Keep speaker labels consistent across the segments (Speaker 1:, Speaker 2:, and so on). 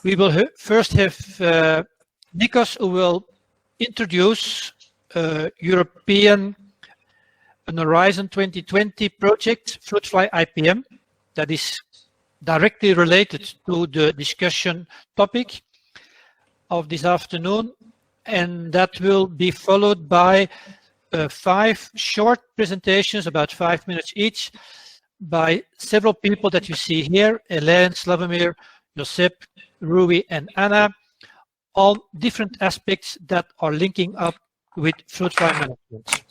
Speaker 1: We will first have Nikos, who will introduce European Horizon 2020 project, Fruit Fly IPM, that is directly related to the discussion topic of this afternoon, and that will be followed by 5 short presentations, about 5 minutes each, by several people that you see here, Hélène, Slawomir, Josep, Rui, and Anna, on different aspects that are linking up with fruit fly management.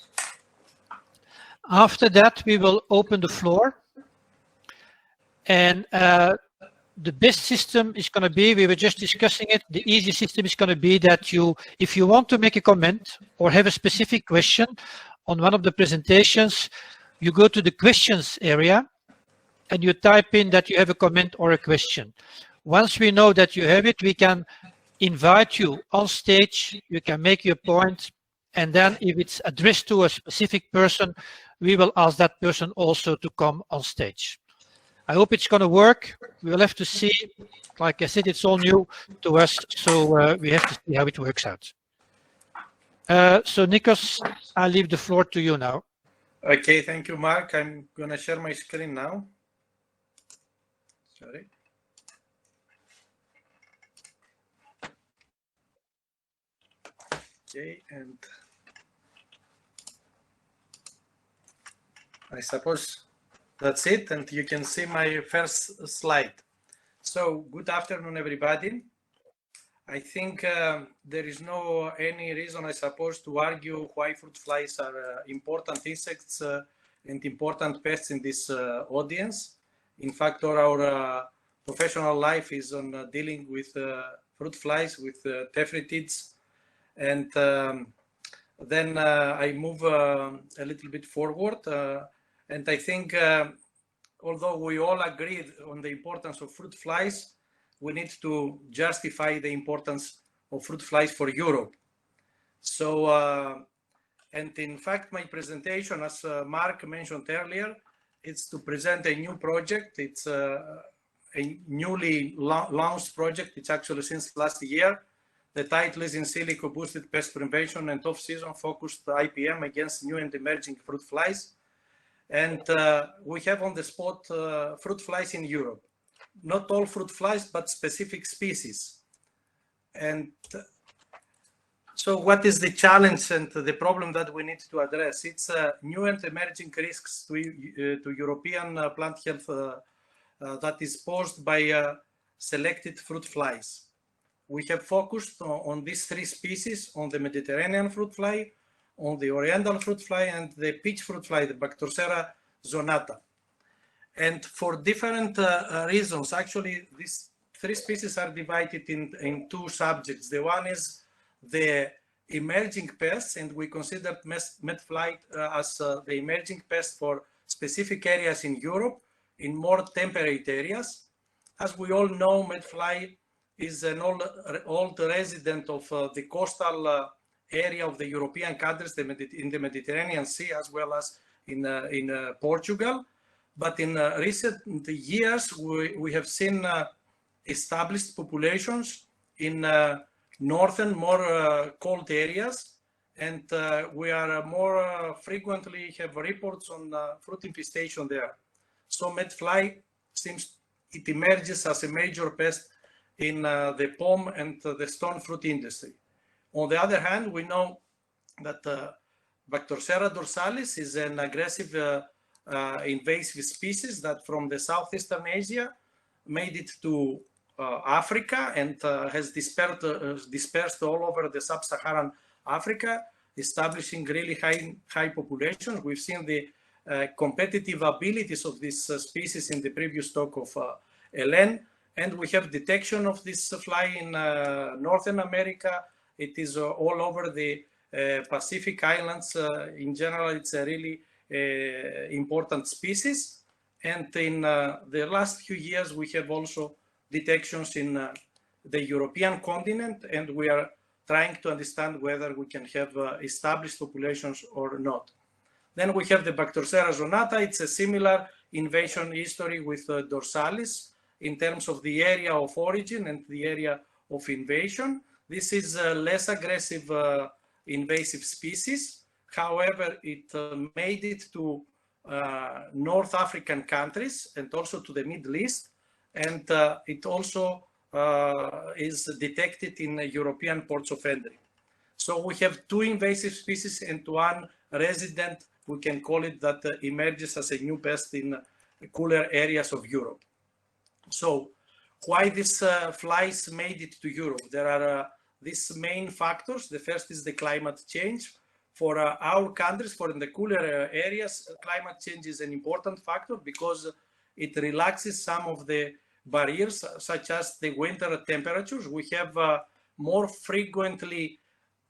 Speaker 1: After that, we will open the floor, and the best system is going to be, we were just discussing it, the easy system is going to be that you, if you want to make a comment or have a specific question on one of the presentations, you go to the questions area and you type in that you have a comment or a question. Once we know that you have it, we can invite you on stage, you can make your point, and then if it's addressed to a specific person, we will ask that person also to come on stage. I hope it's going to work. We'll have to see. Like I said, it's all new to us, so we have to see how it works out. So Nikos, I'll leave the floor to you now.
Speaker 2: Okay, thank you, Mark. I'm going to share my screen now. Sorry. Okay, and I suppose that's it, and you can see my first slide. So, good afternoon, everybody. I think there is no any reason, I suppose, to argue why fruit flies are important insects and important pests in this audience. In fact, all our professional life is on dealing with fruit flies, with tephridids, and then I move a little bit forward. And I think, although we all agreed on the importance of fruit flies, we need to justify the importance of fruit flies for Europe. So, and in fact, my presentation, as Mark mentioned earlier, it's to present a new project. It's a newly launched project. It's actually since last year. The title is In Silico Boosted Pest Prevention and Off-Season Focused IPM Against New and Emerging Fruit Flies. And we have on the spot fruit flies in Europe. Not all fruit flies, but specific species. And so what is the challenge and the problem that we need to address? It's new and emerging risks to European plant health that is posed by selected fruit flies. We have focused on these 3 species, on the Mediterranean fruit fly, on the Oriental fruit fly, and the peach fruit fly, the Bactersera Zonata. And for different reasons, actually, these 3 species are divided in 2 subjects. The one is the emerging pests, and we consider medfly as the emerging pest for specific areas in Europe, in more temperate areas. As we all know, medfly is an old resident of the coastal area of the European countries in the Mediterranean Sea, as well as in Portugal. But in recent years, we have seen established populations in northern, more cold areas, and we are more frequently have reports on fruit infestation there. So medfly seems it emerges as a major pest in the palm and the stone fruit industry. On the other hand, we know that Bactersera dorsalis is an aggressive invasive species that from the Southeastern Asia made it to Africa and has dispersed all over the sub-Saharan Africa, establishing really high populations. We've seen the competitive abilities of this species in the previous talk of Hélène, and we have detection of this fly in Northern America. It is all over the Pacific Islands. In general, it's a really important species. And in the last few years, we have also detections in the European continent, and we are trying to understand whether we can have established populations or not. Then we have the Bactersera zonata. It's a similar invasion history with dorsalis in terms of the area of origin and the area of invasion. This is a less aggressive invasive species. However, it made it to North African countries and also to the Middle East. And it also is detected in European ports of entry. So we have two invasive species and one resident, we can call it, that emerges as a new pest in cooler areas of Europe. So why these flies made it to Europe? There are these main factors. The first is the climate change. For our countries, for in the cooler areas, climate change is an important factor because it relaxes some of the barriers, such as the winter temperatures. We have more frequently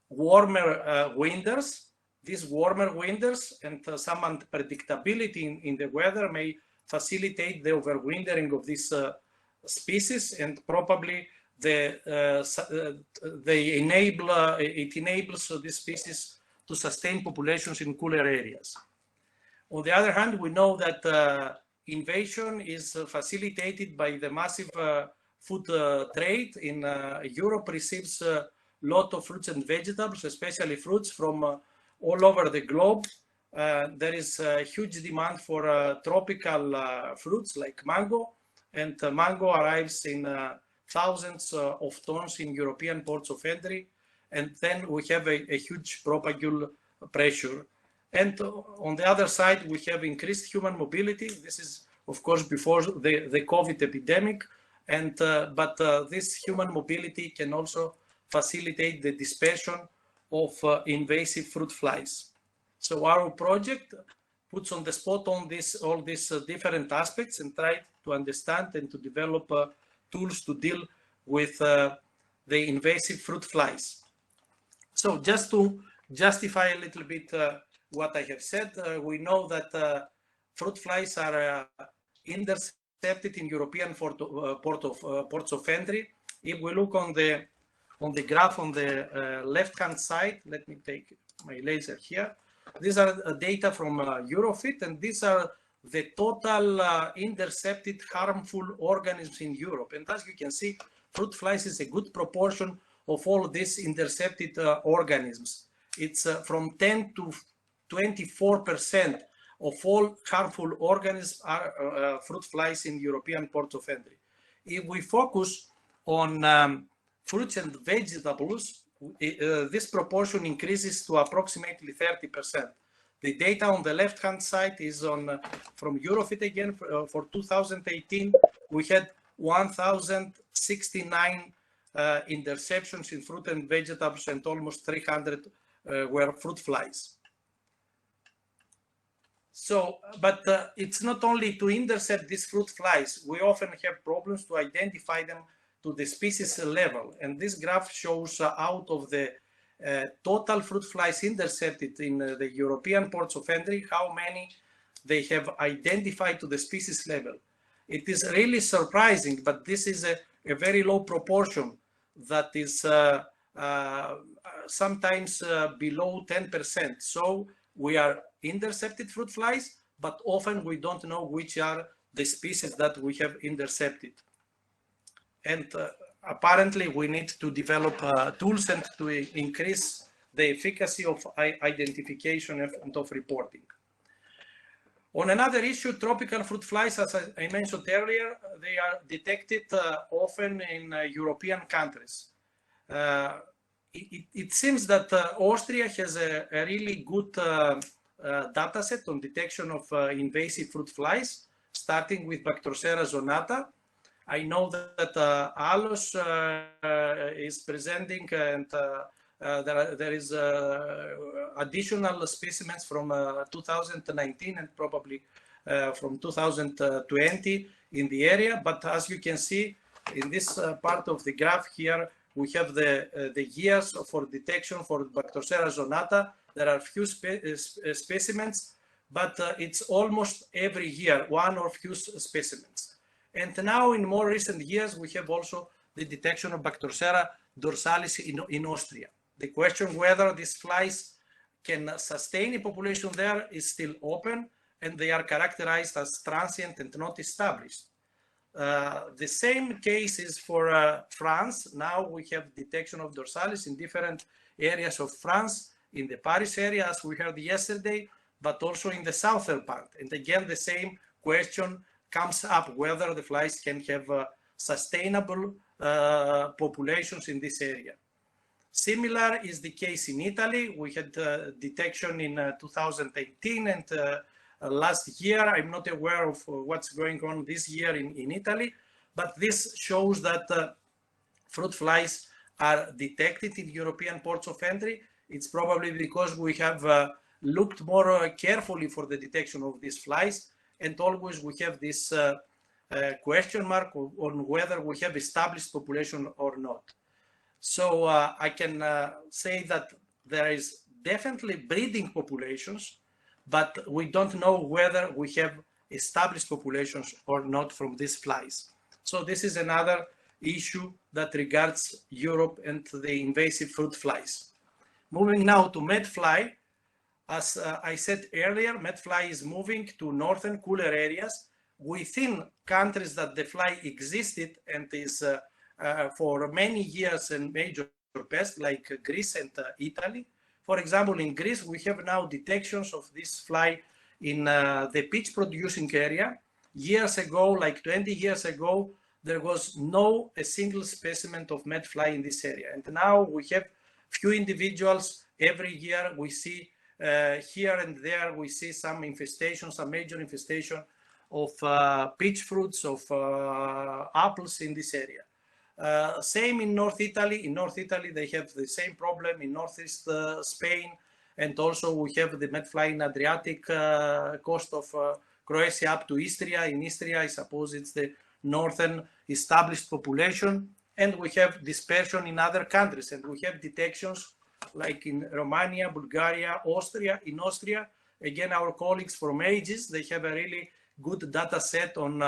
Speaker 2: warmer winters. These warmer winters and some unpredictability in the weather may facilitate the overwintering of this species, and probably it enables this species to sustain populations in cooler areas. On the other hand, we know that invasion is facilitated by the massive food trade. In Europe receives a lot of fruits and vegetables, especially fruits from all over the globe. There is a huge demand for tropical fruits like mango, and mango arrives in thousands of tons in European ports of entry. And then we have a huge propagule pressure. And on the other side, we have increased human mobility. This is, of course, before the COVID epidemic. And but this human mobility can also facilitate the dispersion of invasive fruit flies. So our project puts on the spot on all these different aspects and try to understand and to develop tools to deal with the invasive fruit flies. So just to justify a little bit what I have said, we know that fruit flies are intercepted in European ports of entry. If we look on the graph on the left-hand side, let me take my laser here. These are data from Eurofit, and these are the total intercepted harmful organisms in Europe. And as you can see, fruit flies is a good proportion of all these intercepted organisms. It's from 10 to 24% of all harmful organisms are fruit flies in European ports of entry. If we focus on fruits and vegetables, this proportion increases to approximately 30%. The data on the left-hand side is from Eurofit again. For 2018, we had 1,069 interceptions in fruit and vegetables, and almost 300 were fruit flies. So, but it's not only to intercept these fruit flies. We often have problems to identify them to the species level. And this graph shows out of the total fruit flies intercepted in the European ports of entry, how many they have identified to the species level. It is really surprising, but this is a very low proportion that is sometimes below 10%. So we are intercepted fruit flies, but often we don't know which are the species that we have intercepted. And apparently we need to develop tools and to increase the efficacy of identification and of reporting. On another issue, tropical fruit flies, as I mentioned earlier, they are detected often in European countries. It seems that Austria has a really good data set on detection of invasive fruit flies, starting with Bactersera Zonata. I know that ALOS is presenting, and there is additional specimens from 2019 and probably from 2020 in the area. But as you can see in this part of the graph here, we have the years for detection for Bactersera Zonata. There are few specimens, but it's almost every year, one or few specimens. And now in more recent years, we have also the detection of Bactersera dorsalis in Austria. The question whether these flies can sustain a population there is still open, and they are characterized as transient and not established. The same cases for France. Now we have detection of dorsalis in different areas of France, in the Paris area, as we heard yesterday, but also in the southern part. And again, the same question comes up, whether the flies can have sustainable populations in this area. Similar is the case in Italy. We had detection in 2018 and last year. I'm not aware of what's going on this year in Italy, but this shows that fruit flies are detected in European ports of entry. It's probably because we have looked more carefully for the detection of these flies, and always we have this question mark on whether we have established population or not. So I can say that there is definitely breeding populations, but we don't know whether we have established populations or not from these flies. So this is another issue that regards Europe and the invasive fruit flies. Moving now to medfly. As I said earlier, medfly is moving to northern cooler areas within countries that the fly existed and is for many years a major pest, like Greece and Italy. For example, in Greece, we have now detections of this fly in the peach producing area. Years ago, like 20 years ago, there was no a single specimen of medfly in this area. And now we have few individuals every year. We see here and there, we see some infestation, some major infestation of peach fruits, of apples in this area. Same in North Italy. In North Italy, they have the same problem in Northeast Spain. And also we have the medfly in Adriatic coast of Croatia up to Istria. In Istria, I suppose it's the northern established population. And we have dispersion in other countries. And we have detections like in Romania, Bulgaria, Austria. In Austria, again, our colleagues from Aegis, they have a really good data set on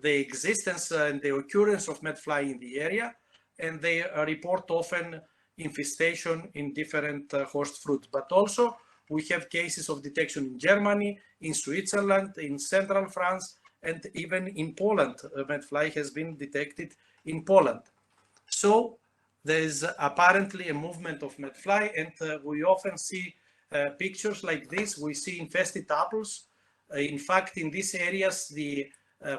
Speaker 2: the existence and the occurrence of medfly in the area, and they report often infestation in different host fruits. But also we have cases of detection in Germany, in Switzerland, in central France, and even in Poland. Medfly has been detected in Poland. So there is apparently a movement of medfly, and we often see pictures like this. We see infested apples. In fact, in these areas, the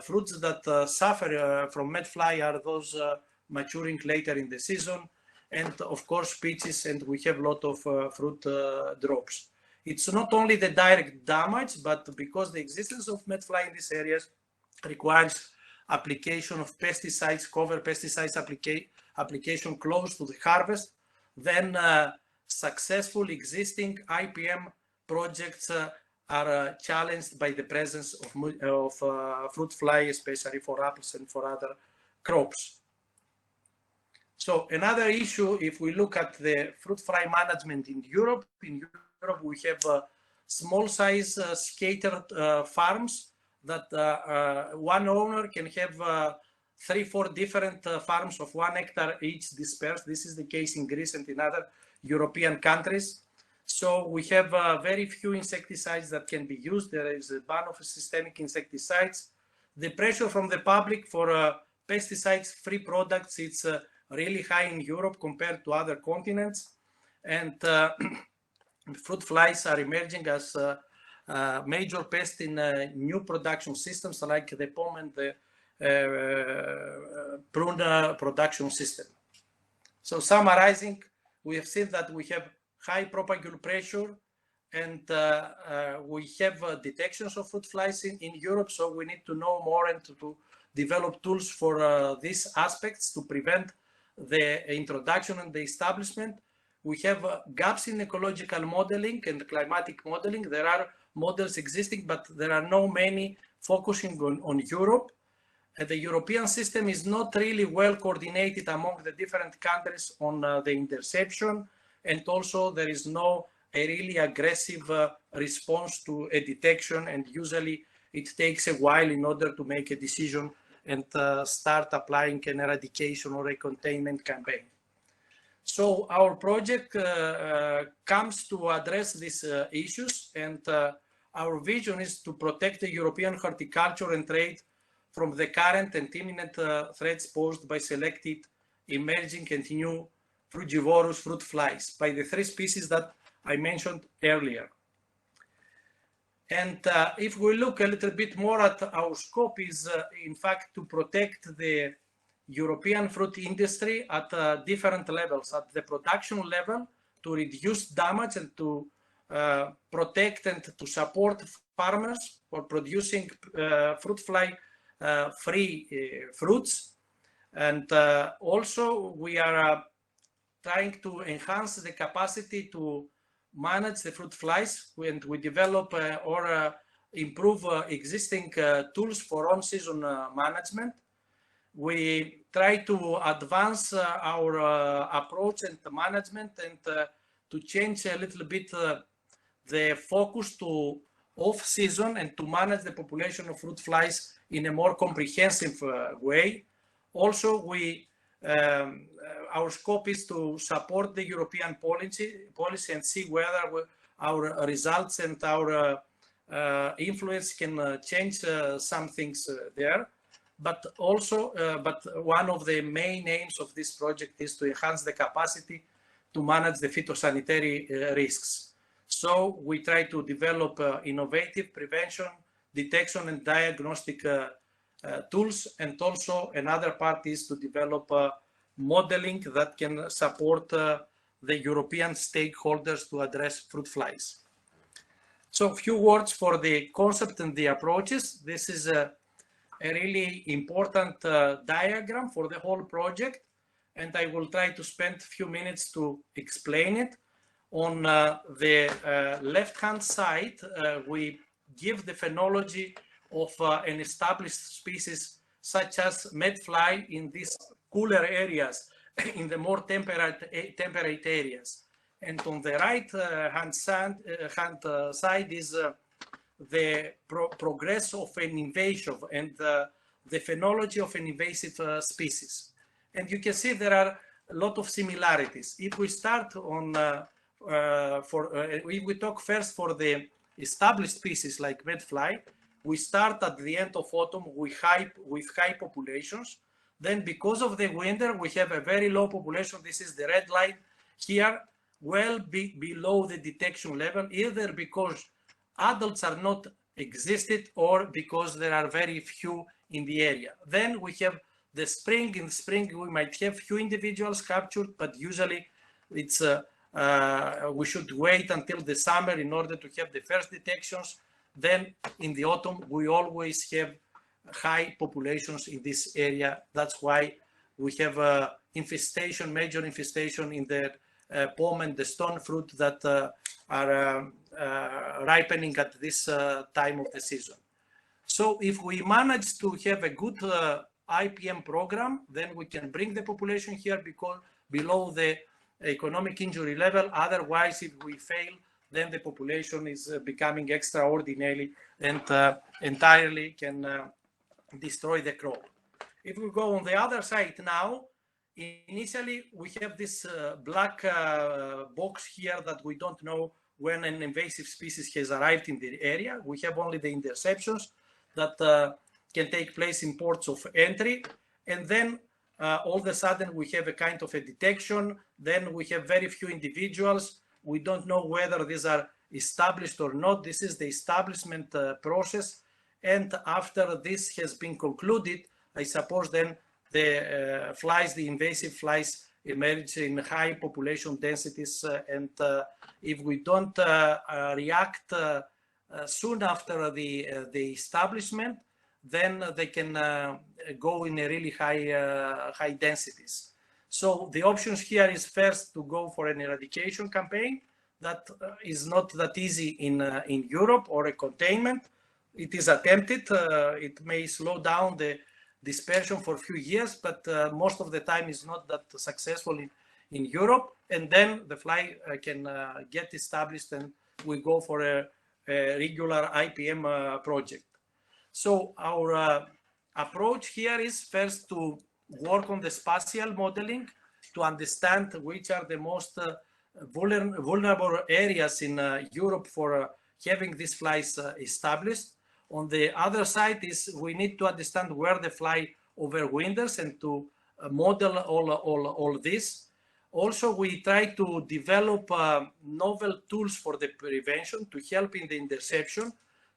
Speaker 2: fruits that suffer from medfly are those maturing later in the season, and of course peaches, and we have a lot of fruit drops. It's not only the direct damage, but because the existence of medfly in these areas requires application of pesticides, cover pesticides application close to the harvest, then successful existing IPM projects are challenged by the presence of fruit fly, especially for apples and for other crops. So another issue, if we look at the fruit fly management in Europe we have small size scattered farms that one owner can have 3-4 different farms of 1 hectare each dispersed. This is the case in Greece and in other European countries. So we have very few insecticides that can be used. There is a ban of systemic insecticides. The pressure from the public for pesticides-free products, it's really high in Europe compared to other continents. And fruit flies are emerging as major pests in new production systems like the POM and the prune production system. So summarizing, we have seen that we have high propagule pressure, and we have detections of fruit flies in Europe, so we need to know more and to develop tools for these aspects to prevent the introduction and the establishment. We have gaps in ecological modeling and climatic modeling. There are models existing, but there are no many focusing on Europe. And the European system is not really well coordinated among the different countries on the interception. And also there is no a really aggressive response to a detection, and usually it takes a while in order to make a decision and start applying an eradication or a containment campaign. So our project comes to address these issues, and our vision is to protect the European horticulture and trade from the current and imminent threats posed by selected, emerging and new frugivorous fruit flies by the 3 species that I mentioned earlier. And if we look a little bit more at our scope is in fact to protect the European fruit industry at different levels, at the production level, to reduce damage and to protect and to support farmers for producing fruit fly free fruits. And also we are trying to enhance the capacity to manage the fruit flies, and we develop or improve existing tools for on-season management. We try to advance our approach and management and to change a little bit the focus to off-season and to manage the population of fruit flies in a more comprehensive way. Also, our scope is to support the European policy and see whether our results and our influence can change some things there. But also, one of the main aims of this project is to enhance the capacity to manage the phytosanitary risks. So we try to develop innovative prevention, detection and diagnostic tools, and also another part is to develop modeling that can support the European stakeholders to address fruit flies. So a few words for the concept and the approaches. This is a really important diagram for the whole project, and I will try to spend a few minutes to explain it. On the left-hand side, we give the phenology of an established species such as medfly in these cooler areas, in the more temperate areas. And on the right-hand side is the progress of an invasive and the phenology of an invasive species. And you can see there are a lot of similarities. If we start on, if we talk first for the established species like medfly, we start at the end of autumn with high populations. Then because of the winter, we have a very low population. This is the red line here, well below the detection level, either because adults are not existed or because there are very few in the area. Then we have the spring. In the spring, we might have few individuals captured, but usually it's we should wait until the summer in order to have the first detections. Then in the autumn, we always have high populations in this area. That's why we have infestation, major infestation in the palm and the stone fruit that are ripening at this time of the season. So if we manage to have a good IPM program, then we can bring the population here because below the economic injury level. Otherwise, if we fail, then the population is becoming extraordinary and entirely can destroy the crop. If we go on the other side now, initially we have this black box here that we don't know when an invasive species has arrived in the area. We have only the interceptions that can take place in ports of entry, and then all of a sudden we have a kind of a detection. Then we have very few individuals. We don't know whether these are established or not. This is the establishment process, and after this has been concluded, I suppose then the flies, the invasive flies, emerge in high population densities, and if we don't react soon after the establishment, then they can go in a really high densities. So the options here is first to go for an eradication campaign. That is not that easy in Europe, or a containment. It is attempted. It may slow down the dispersion for a few years, but most of the time is not that successful in Europe. And then the fly can get established, and we go for a regular IPM project. So our approach here is first to work on the spatial modeling to understand which are the most vulnerable areas in Europe for having these flies established. On the other side is we need to understand where the fly overwinters and to model all this. Also, we try to develop novel tools for the prevention to help in the interception,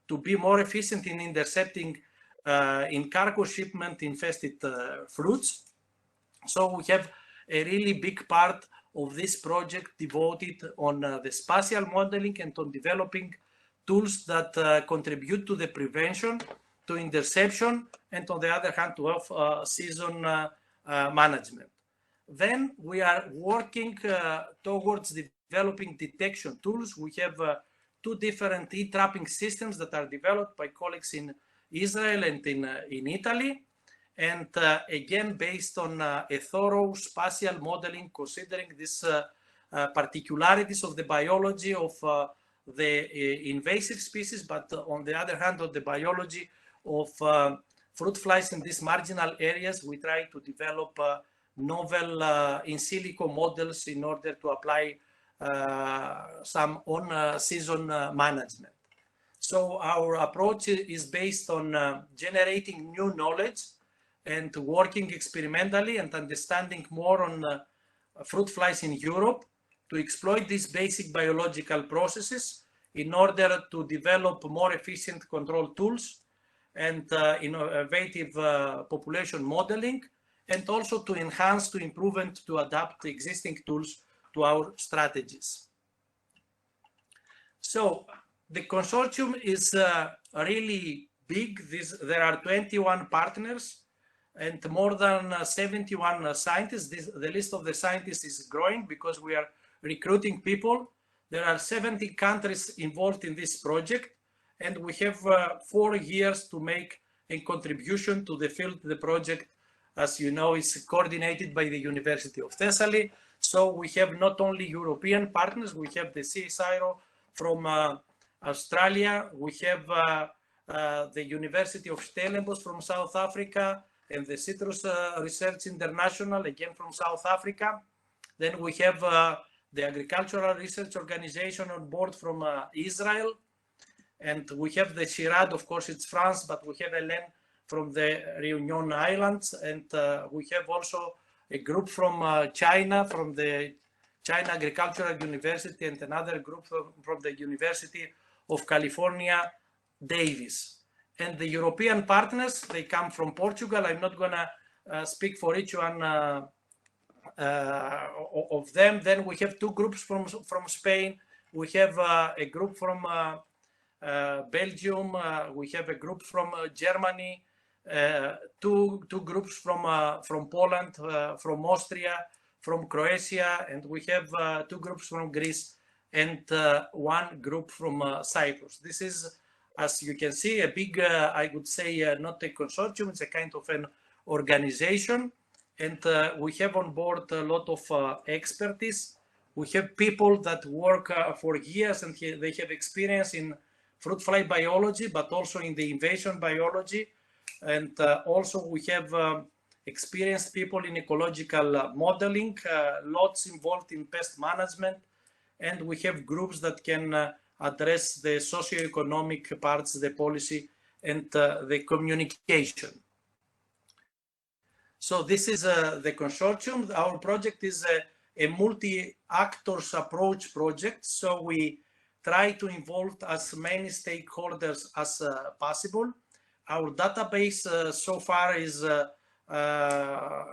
Speaker 2: to be more efficient in intercepting in cargo shipment infested fruits. So we have a really big part of this project devoted on the spatial modeling and on developing tools that contribute to the prevention, to interception, and on the other hand to off-season management. Then we are working towards developing detection tools. We have two different e-trapping systems that are developed by colleagues in Israel and in Italy. And again, based on a thorough spatial modeling, considering these particularities of the biology of the invasive species, but on the other hand, of the biology of fruit flies in these marginal areas, we try to develop novel in silico models in order to apply some on-season management. So our approach is based on generating new knowledge and working experimentally and understanding more on fruit flies in Europe to exploit these basic biological processes in order to develop more efficient control tools and innovative population modeling, and also to enhance, to improve, and to adapt the existing tools to our strategies. So the consortium is really big. There are 21 partners and more than 71 scientists. The list of the scientists is growing because we are recruiting people. There are 70 countries involved in this project, and we have 4 years to make a contribution to the field. The project, as you know, is coordinated by the University of Thessaly. So we have not only European partners, we have the CSIRO from Australia, we have the University of Stellenbosch from South Africa, and the Citrus Research International, again from South Africa. Then we have the Agricultural Research Organization on board from Israel. And we have the CIRAD, of course, it's France, but we have Hélène from the Reunion Islands. And we have also a group from China, from the China Agricultural University, and another group from the University of California, Davis. And the European partners, they come from Portugal. I'm not gonna speak for each one of them. Then we have 2 groups from Spain. We have a group from Belgium. We have a group from Germany. 2 groups from Poland, from Austria, from Croatia, and we have 2 groups from Greece and 1 group from Cyprus. This is, as you can see, a big, I would say, not a consortium, it's a kind of an organization. And we have on board a lot of expertise. We have people that work for years and they have experience in fruit fly biology, but also in the invasion biology. And also we have experienced people in ecological modeling, lots involved in pest management. And we have groups that can address the socioeconomic parts, the policy, and the communication. So this is the consortium. Our project is a multi-actors approach project. So we try to involve as many stakeholders as possible. Our database so far is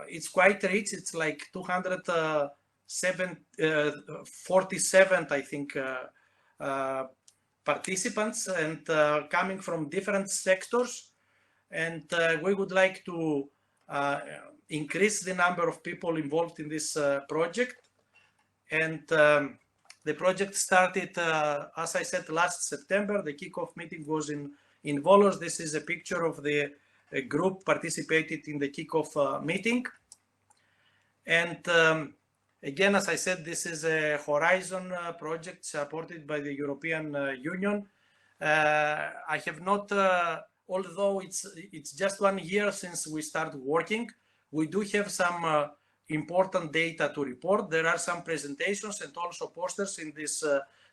Speaker 2: it's quite rich. It's like 247, I think, participants, and coming from different sectors. And we would like to increase the number of people involved in this project. And the project started, as I said, last September. The kickoff meeting was in Volos. This is a picture of the group participated in the kickoff meeting. And again, as I said, this is a Horizon project supported by the European Union. I have not, although it's just 1 year since we started working, we do have some important data to report. There are some presentations and also posters in this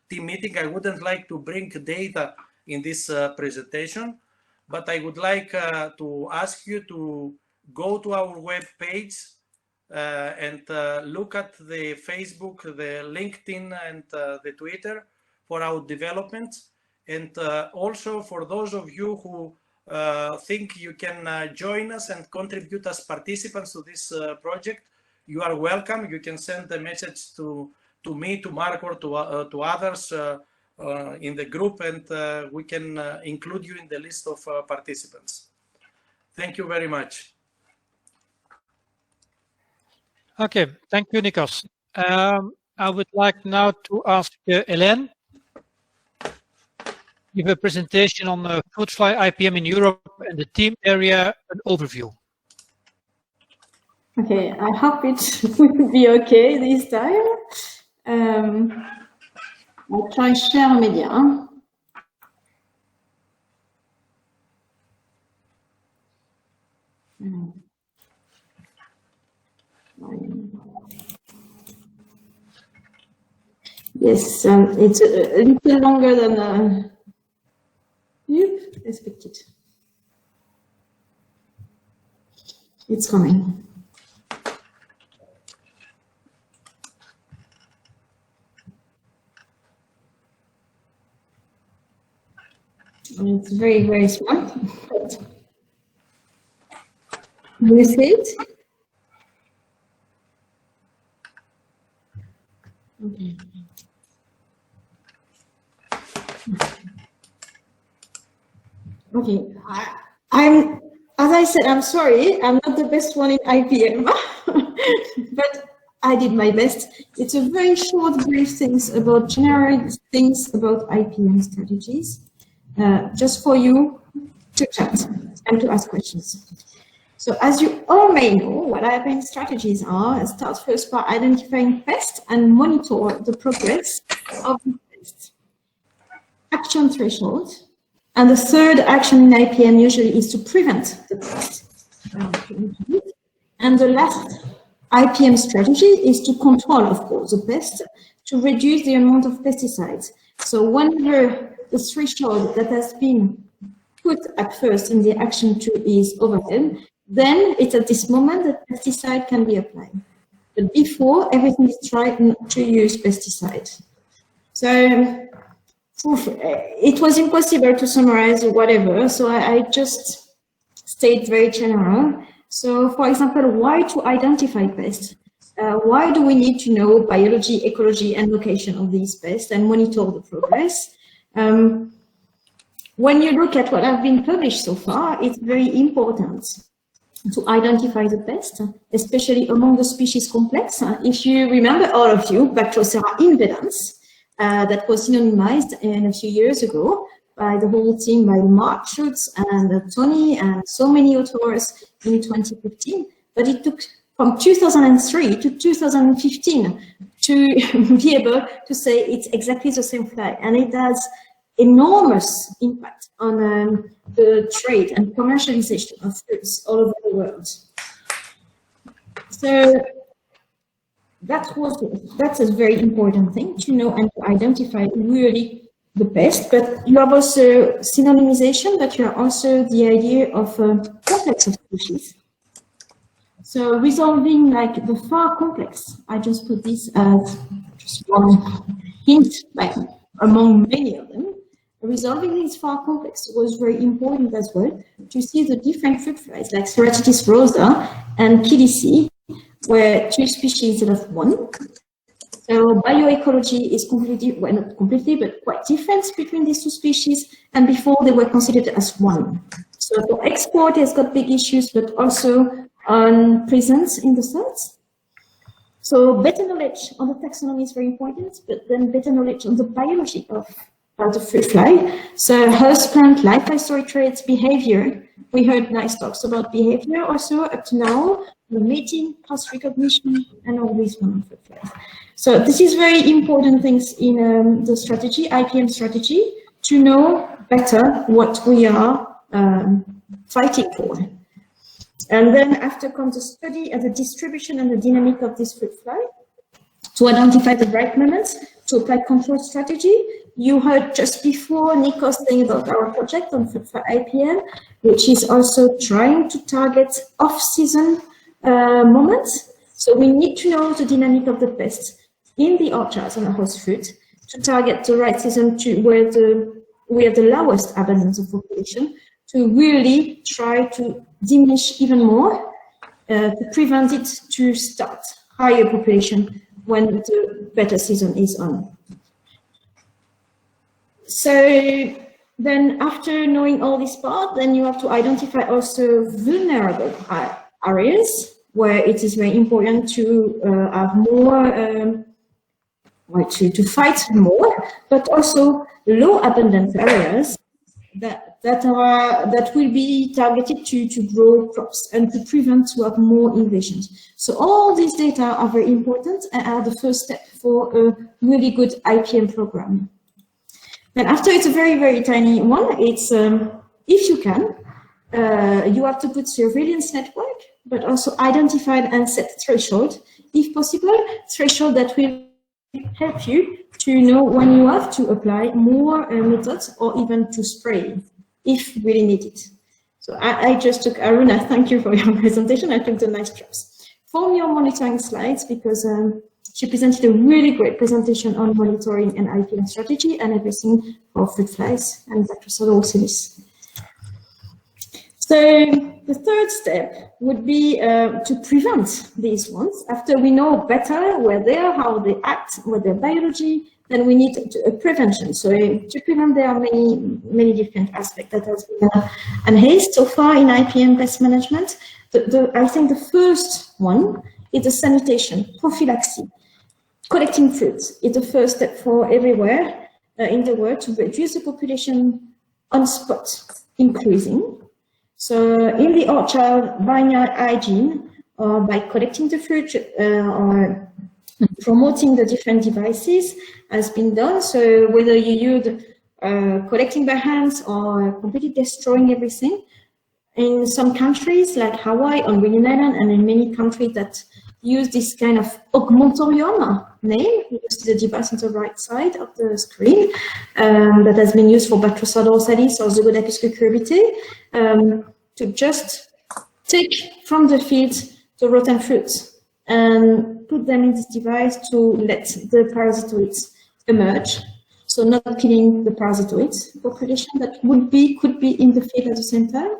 Speaker 2: team meeting. I wouldn't like to bring data in this presentation, but I would like to ask you to go to our web page and look at the Facebook, the LinkedIn, and the Twitter for our developments. And also for those of you who think you can join us and contribute as participants to this project, you are welcome. You can send a message to me, to Mark, or to others in the group, and we can include you in the list of participants. Thank you very much.
Speaker 1: Okay, thank you, Nikos. I would like now to ask Hélène to give a presentation on the fruit fly IPM in Europe and the team area, an overview.
Speaker 3: Okay, I hope it will be okay this time. I'll try share media. Yes, it's a little longer than expected. It's coming. It's very, very smart. Do you see it? Okay. Okay, as I said, I'm sorry, I'm not the best one in IPM, but I did my best. It's a very short, brief things about general things about IPM strategies, just for you to chat and to ask questions. So as you all may know, what IPM strategies are, start first by identifying pests and monitor the progress of the pests. Action threshold. And the third action in IPM usually is to prevent the pest. And the last IPM strategy is to control, of course, the pest, to reduce the amount of pesticides. So whenever the threshold that has been put at first in the action 2 is overhead, then it's at this moment that pesticide can be applied. But before, everything is tried not to use pesticide. So it was impossible to summarize whatever, so I just stayed very general. So, for example, why to identify pests? Why do we need to know biology, ecology, and location of these pests and monitor the progress? When you look at what have been published so far, it's very important to identify the pest, especially among the species complex. If you remember, all of you, Bactersera impedans, that was synonymized a few years ago by the whole team, by Mark Schutz and Tony and so many authors in 2015. But it took from 2003 to 2015 to be able to say it's exactly the same fly. And it has enormous impact on the trade and commercialization of fruits all over the world. So that's a very important thing to know and to identify really the pest. But you have also synonymization, but you have also the idea of complex of species. So resolving like the far complex, I just put this as just one hint, like among many of them. Resolving these far complex was very important as well to see the different fruit flies like Ceratitis rosa and Kilici, where 2 species instead of 1. So bioecology is completely, well, not completely, but quite different between these 2 species, and before they were considered as 1. So for export, it's got big issues, but also on presence in the cells. So better knowledge on the taxonomy is very important, but then better knowledge on the biology of the fruit fly. So host plant, life history traits, behavior. We heard nice talks about behavior also up to now, the mating, host recognition, and all these one fruit flies. So this is very important things in the strategy, IPM strategy, to know better what we are fighting for. And then after comes the study of the distribution and the dynamic of this fruit fly, to identify the right moments to apply control strategy. You heard just before Nikos saying about our project on FF-IPM, which is also trying to target off-season moments. So we need to know the dynamic of the pests in the orchards and the host fruit to target the right season to where we have the lowest abundance of population, to really try to diminish even more, to prevent it to start higher population when the better season is on. So then after knowing all this part, then you have to identify also vulnerable areas where it is very important to have more, to fight more, but also low abundance areas that will be targeted to grow crops and to prevent to have more invasions. So all these data are very important and are the first step for a really good IPM program. Then after it's a very, very tiny one, it's if you can, you have to put surveillance network, but also identify and set threshold, if possible, threshold that will help you to know when you have to apply more methods or even to spray if really needed. So I just took, Aruna, thank you for your presentation. I took the nice drops from your monitoring slides because she presented a really great presentation on monitoring and IPM strategy and everything for fruit flies and Bactersera Zonata. So the third step would be to prevent these ones. After we know better where they are, how they act, what their biology, then we need prevention. So to prevent, there are many different aspects that has been enhanced so far in IPM pest management. I think the first one is the sanitation prophylaxis. Collecting fruits is the first step for everywhere in the world to reduce the population on spot increasing. So in the orchard, vineyard hygiene, or by collecting the fruit or promoting the different devices has been done. So whether you use collecting by hands or completely destroying everything, in some countries like Hawaii, on Green Island, and in many countries that use this kind of augmentorium name, you see the device on the right side of the screen, that has been used for Bactersera Zonata or Zygodacus cucurbitae, to just take from the field the rotten fruits and put them in this device to let the parasitoids emerge. So not killing the parasitoids population that could be in the field at the same time.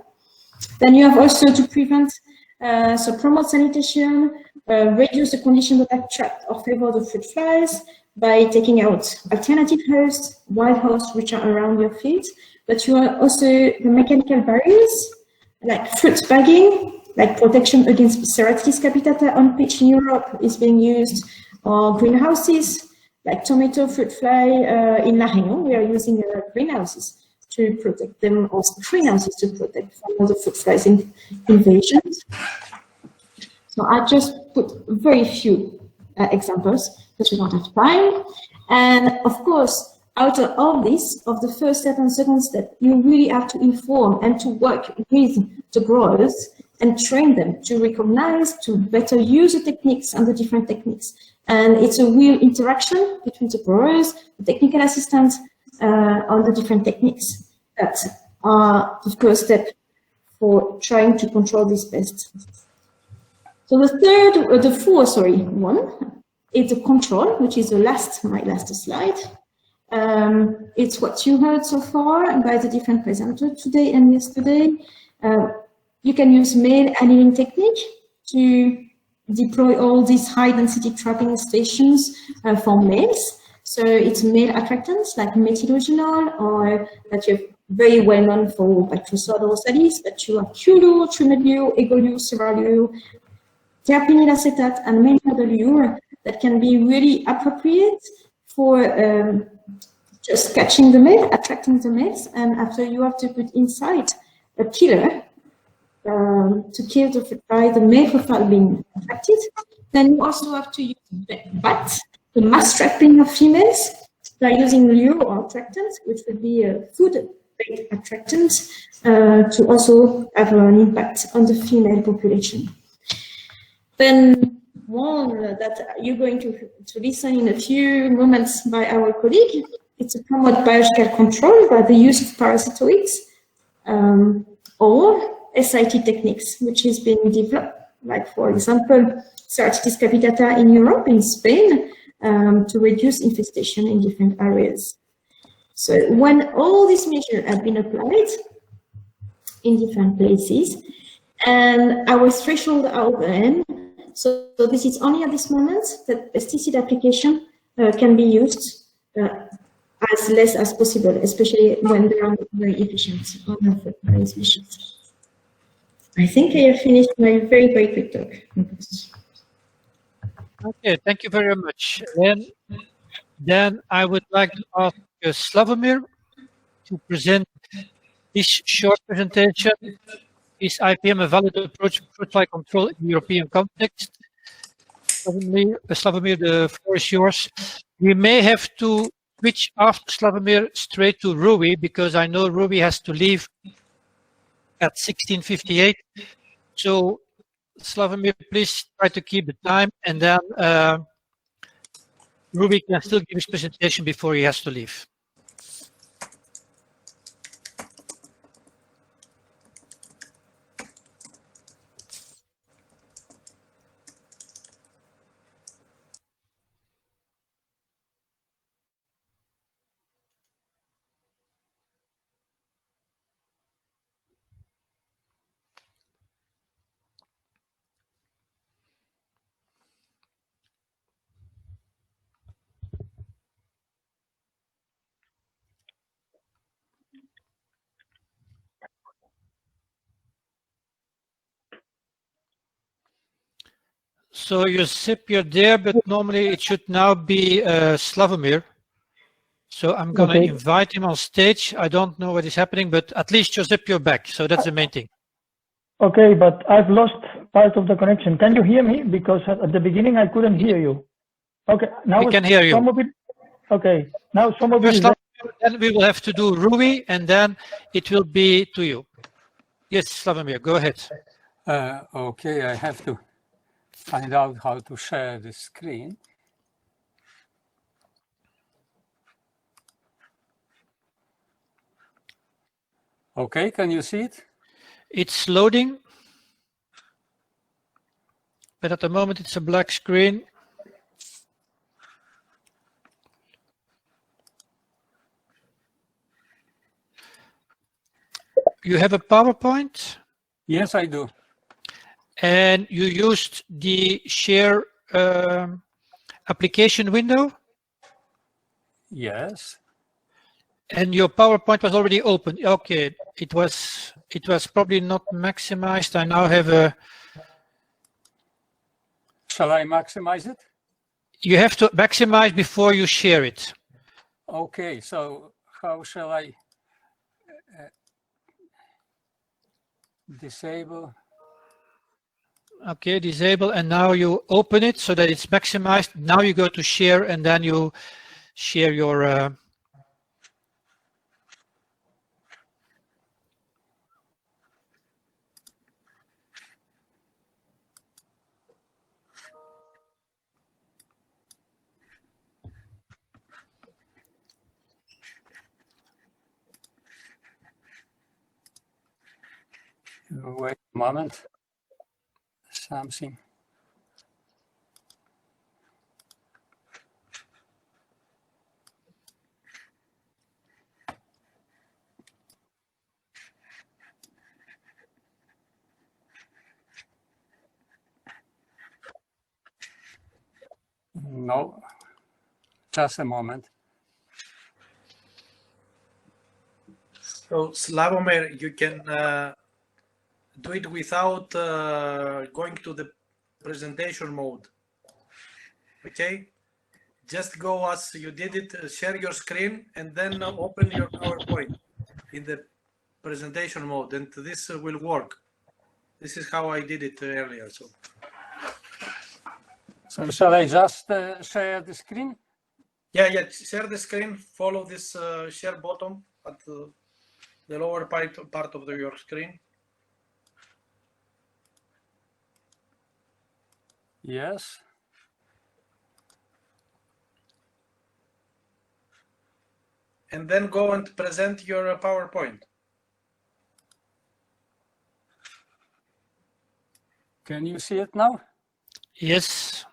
Speaker 3: Then you have also to prevent, so promote sanitation, reduce the conditions that attract or favor the fruit flies by taking out alternative hosts, wild hosts which are around your field. But you are also the mechanical barriers like fruit bagging, like protection against Ceratitis capitata on pitch in Europe is being used, or greenhouses like tomato fruit fly in La Réunion. We are using greenhouses to protect them, or greenhouses to protect from all the fruit flies invasions. So I just put very few examples because we don't have time. And of course, out of all this, of the first step and second step, you really have to inform and to work with the growers and train them to recognize, to better use the techniques and the different techniques. And it's a real interaction between the growers, the technical assistants on the different techniques that are the first step for trying to control these pests. So the fourth one is the control, which is my last slide. It's what you heard so far by the different presenters today and yesterday. You can use male annealing technique to deploy all these high density trapping stations for males. So it's male attractants like methylogenol, or that you're very well known for Bactersera Zonata, but you have Qlu, Trimedu, Egolu, Serralio, terpinyl acetate, and many other lure that can be really appropriate for just catching the male, attracting the males, and after you have to put inside a killer to kill the male profile being attracted. Then you also have to use the mass trapping of females by using lure or attractants, which would be a food-based attractant, to also have an impact on the female population. Then one that you're going to listen in a few moments by our colleague it's a promote biological control by the use of parasitoids or SIT techniques, which is being developed, like for example, Ceratitis capitata in Europe, in Spain, to reduce infestation in different areas. So when all these measures have been applied in different places, and our threshold are then, so this is only at this moment that pesticide application can be used as less as possible, especially when they are very efficient on very species. I think I have finished my very, very quick talk.
Speaker 1: Okay, thank you very much. Then I would like to ask Slawomir to present this short presentation. Is IPM a valid approach to fruit fly control in the European context? Slawomir, the floor is yours. We may have to switch after Slawomir straight to Rui, because I know Rui has to leave at 16:58. So Slawomir, please try to keep the time, and then Rui can still give his presentation before he has to leave. So Josep, you're there, but normally it should now be Slawomir. So I'm going to invite him on stage. I don't know what is happening, but at least Josep, you're back. So that's the main thing.
Speaker 4: Okay, but I've lost part of the connection. Can you hear me? Because at the beginning I couldn't hear you. Okay, now
Speaker 1: we can hear you.
Speaker 4: Some of it, okay, now some of it is...
Speaker 1: Then we will have to do Rui, and then it will be to you. Yes, Slawomir, go ahead.
Speaker 5: Okay, I have to find out how to share the screen. Okay, can you see it?
Speaker 1: It's loading, but at the moment it's a black screen. You have a PowerPoint?
Speaker 5: Yes, I do.
Speaker 1: And you used the share application window?
Speaker 5: Yes.
Speaker 1: And your PowerPoint was already open. Okay, it was probably not maximized. I now have a...
Speaker 5: Shall I maximize it?
Speaker 1: You have to maximize before you share it.
Speaker 5: Okay, so how shall I disable?
Speaker 1: Okay, disable, and now you open it so that it's maximized. Now you go to share, and then you share your...
Speaker 5: Wait a moment. Something. No, just a moment.
Speaker 2: So Slawomir, you can do it without going to the presentation mode. Okay, just go as you did it, share your screen, and then open your PowerPoint in the presentation mode, and this will work. This is how I did it earlier.
Speaker 5: So shall I just share the screen?
Speaker 2: Yeah, share the screen, follow this share button at the lower part of your screen.
Speaker 5: Yes.
Speaker 2: and then go and present your PowerPoint.
Speaker 5: Can you see it now?
Speaker 1: Yes.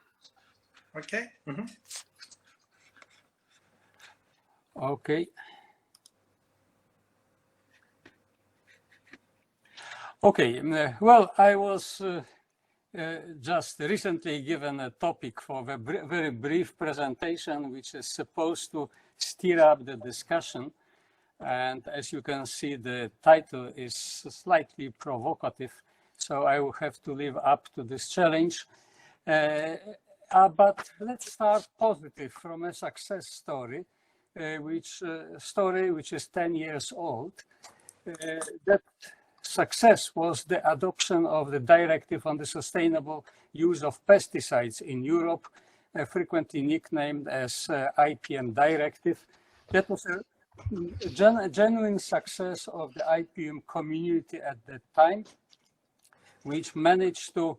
Speaker 2: Okay.
Speaker 5: Okay. Okay, well, I was just recently given a topic for a very brief presentation, which is supposed to stir up the discussion. And as you can see, the title is slightly provocative, so I will have to live up to this challenge. But let's start positive from a success story, which is 10 years old. That success was the adoption of the directive on the sustainable use of pesticides in Europe, frequently nicknamed as IPM directive. That was a genuine success of the IPM community at that time, which managed to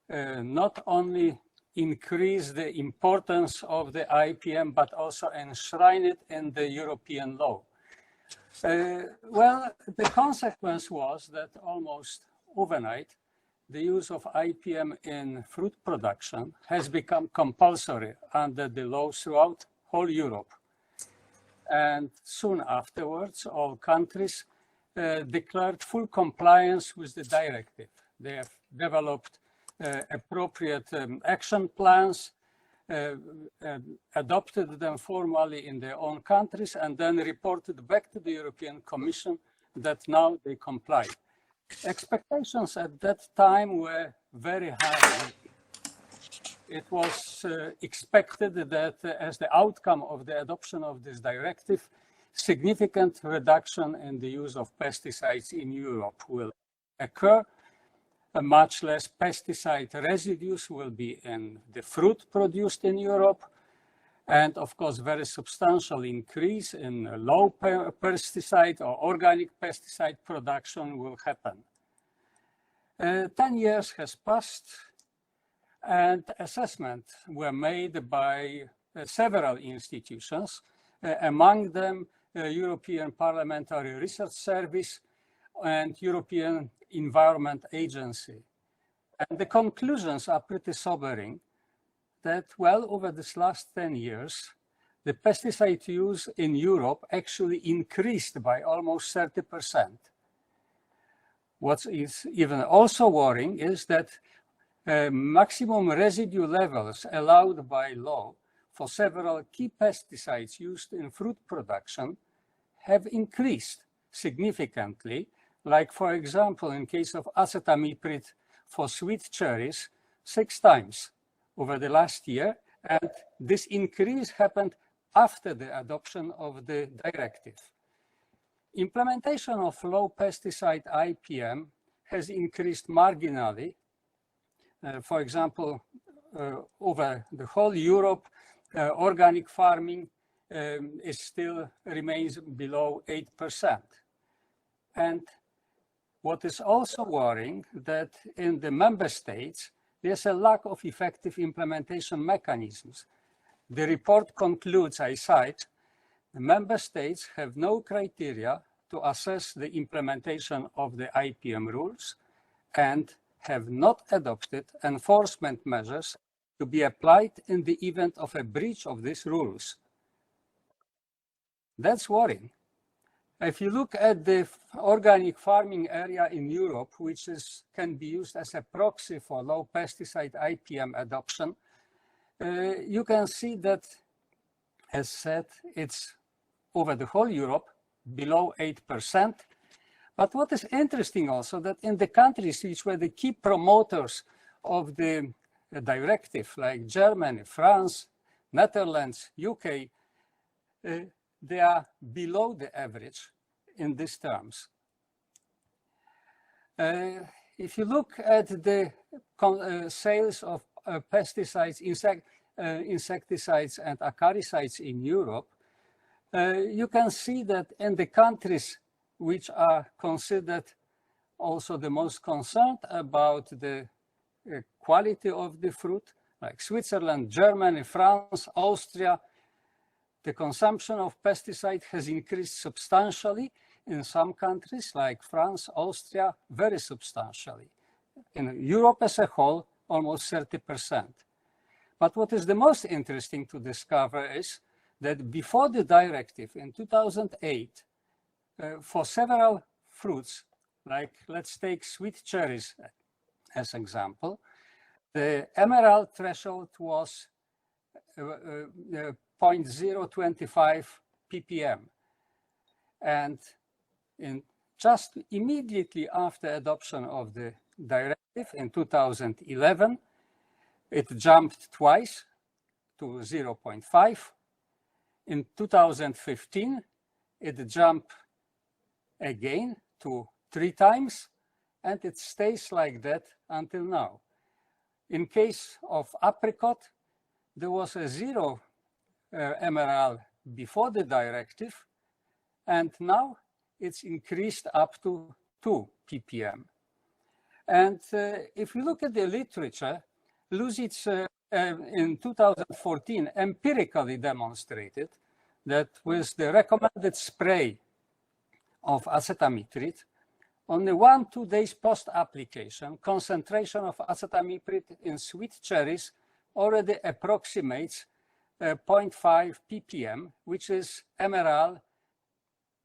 Speaker 5: not only increase the importance of the IPM, but also enshrine it in the European law. Well, the consequence was that almost overnight, the use of IPM in fruit production has become compulsory under the law throughout whole Europe. And soon afterwards, all countries declared full compliance with the directive. They have developed appropriate action plans, adopted them formally in their own countries, and then reported back to the European Commission that now they comply. Expectations at that time were very high. It was expected that as the outcome of the adoption of this directive, significant reduction in the use of pesticides in Europe will occur. Much less pesticide residues will be in the fruit produced in Europe. And of course, very substantial increase in low pesticide or organic pesticide production will happen. 10 years has passed and assessments were made by several institutions, among them European Parliamentary Research Service and European Environment Agency. And the conclusions are pretty sobering that, well, over this last 10 years, the pesticide use in Europe actually increased by almost 30%. What is even also worrying is that maximum residue levels allowed by law for several key pesticides used in fruit production have increased significantly, like, for example, in case of acetamiprid for sweet cherries, 6 times over the last year. And this increase happened after the adoption of the directive. Implementation of low pesticide IPM has increased marginally. For example, over the whole Europe, organic farming still remains below 8%. And what is also worrying that in the member states, there's a lack of effective implementation mechanisms. The report concludes, I cite, the member states have no criteria to assess the implementation of the IPM rules and have not adopted enforcement measures to be applied in the event of a breach of these rules. That's worrying. If you look at the organic farming area in Europe, which can be used as a proxy for low pesticide IPM adoption, you can see that, as said, it's over the whole Europe below 8%. But what is interesting also that in the countries which were the key promoters of the directive, like Germany, France, Netherlands, UK, they are below the average in these terms. If you look at the sales of pesticides, insecticides and acaricides in Europe, you can see that in the countries which are considered also the most concerned about the quality of the fruit, like Switzerland, Germany, France, Austria, The consumption of pesticide has increased substantially in some countries like France, Austria, very substantially. In Europe as a whole, almost 30%. But what is the most interesting to discover is that before the directive in 2008, for several fruits, like let's take sweet cherries as example, the emerald threshold was 0.025 ppm. And just immediately after adoption of the directive in 2011, it jumped twice to 0.5. In 2015, it jumped again to 3 times, and it stays like that until now. In case of apricot, there was a 0 MRL before the directive, and now it's increased up to 2 ppm. And if you look at the literature, Luzic in 2014 empirically demonstrated that with the recommended spray of acetamiprid, only 1-2 days post-application, concentration of acetamiprid in sweet cherries already approximates 0.5 ppm, which is MRL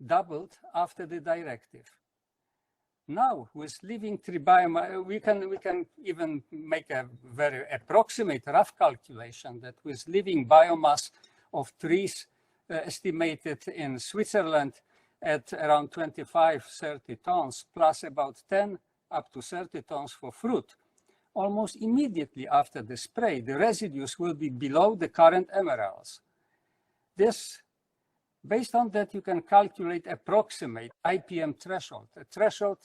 Speaker 5: doubled after the directive. Now, with living tree biomass, we can even make a very approximate rough calculation that with living biomass of trees estimated in Switzerland at around 25-30 tons, plus about 10 up to 30 tons for fruit, almost immediately after the spray, the residues will be below the current MRLs. This, based on that, you can calculate approximate IPM threshold, a threshold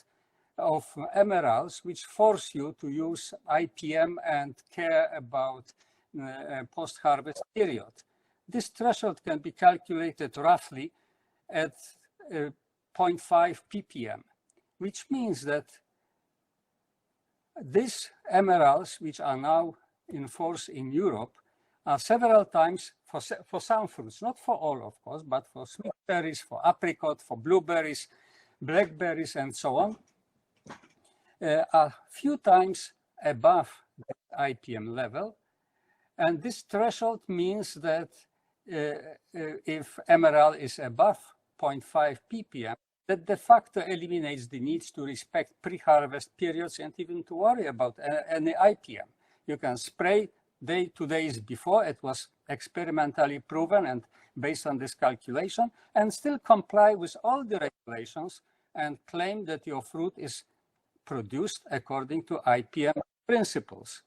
Speaker 5: of MRLs which force you to use IPM and care about post-harvest period. This threshold can be calculated roughly at 0.5 ppm, which means that these MRLs, which are now in force in Europe, are several times for some fruits, not for all, of course, but for sweet berries, for apricot, for blueberries, blackberries, and so on, a few times above the IPM level. And this threshold means that if MRL is above 0.5 ppm, that de facto eliminates the need to respect pre-harvest periods and even to worry about any IPM. You can spray 2 days before it was experimentally proven and based on this calculation, and still comply with all the regulations and claim that your fruit is produced according to IPM principles.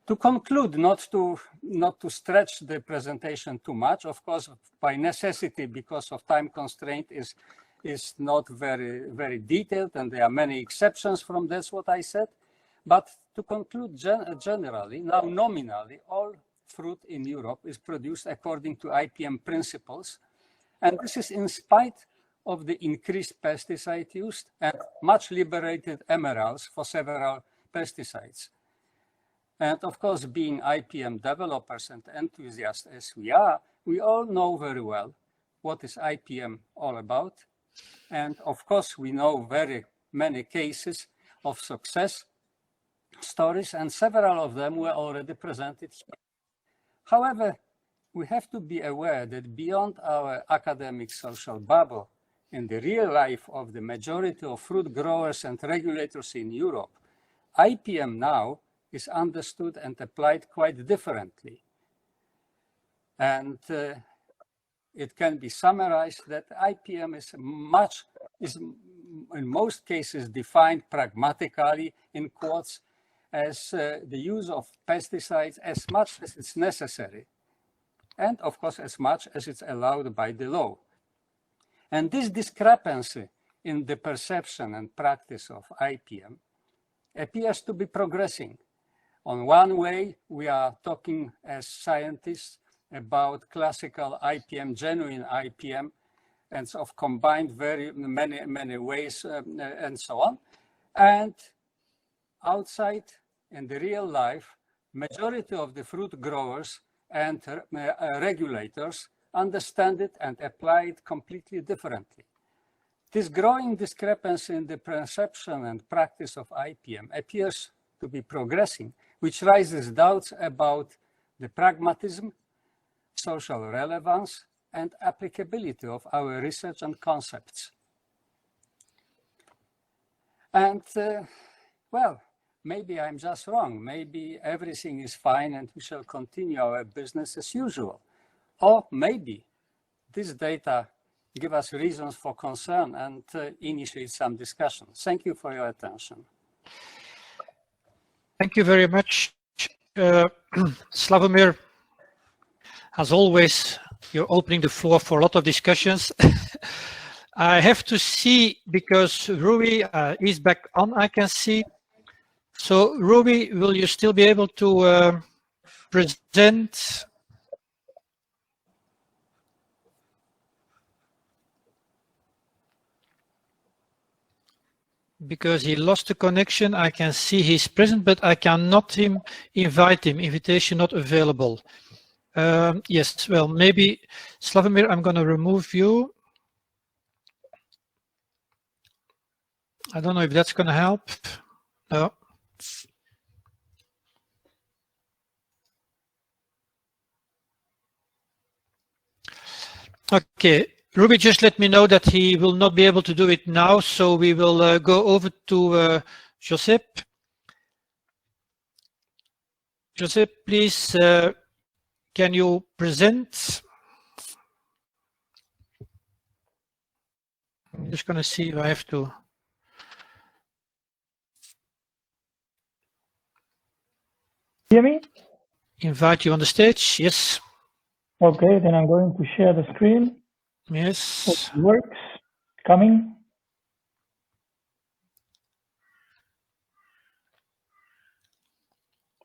Speaker 5: To conclude, not to stretch the presentation too much, of course, by necessity, because of time constraint, is not very detailed, and there are many exceptions from that's what I said. But to conclude generally, now nominally, all fruit in Europe is produced according to IPM principles, and this is in spite of the increased pesticide used and much liberated MRLs for several pesticides. And of course, being IPM developers and enthusiasts as we are, we all know very well what is IPM all about. And of course, we know very many cases of success stories, and several of them were already presented here. However, we have to be aware that beyond our academic social bubble, in the real life of the majority of fruit growers and regulators in Europe, IPM now is understood and applied quite differently. And it can be summarized that IPM is in most cases defined pragmatically, in quotes, as the use of pesticides as much as it's necessary, and of course as much as it's allowed by the law. And this discrepancy in the perception and practice of IPM appears to be progressing. On one way, we are talking as scientists about classical IPM, genuine IPM, and so of combined very many ways and so on. And outside, in the real life, majority of the fruit growers and regulators understand it and apply it completely differently. This growing discrepancy in the perception and practice of IPM appears to be progressing, which raises doubts about the pragmatism, social relevance, and applicability of our research and concepts. And, well, maybe I'm just wrong. Maybe everything is fine and we shall continue our business as usual. Or maybe this data give us reasons for concern and initiate some discussion. Thank you for your attention.
Speaker 1: Thank you very much, Slawomir. As always, you're opening the floor for a lot of discussions. I have to see, because Rui is back on, I can see. So Rui, will you still be able to present? Because he lost the connection, I can see he's present, but I cannot invite him. Invitation not available. Yes, well, maybe Slawomir, I'm going to remove you. I don't know if that's going to help. No. Okay, Rui just let me know that he will not be able to do it now, so we will go over to Josep. Josep, please, can you present? I'm just going to see if I have to.
Speaker 4: Hear me?
Speaker 1: Invite you on the stage, yes.
Speaker 4: Okay, then I'm going to share the screen.
Speaker 1: Yes.
Speaker 4: It works. Coming.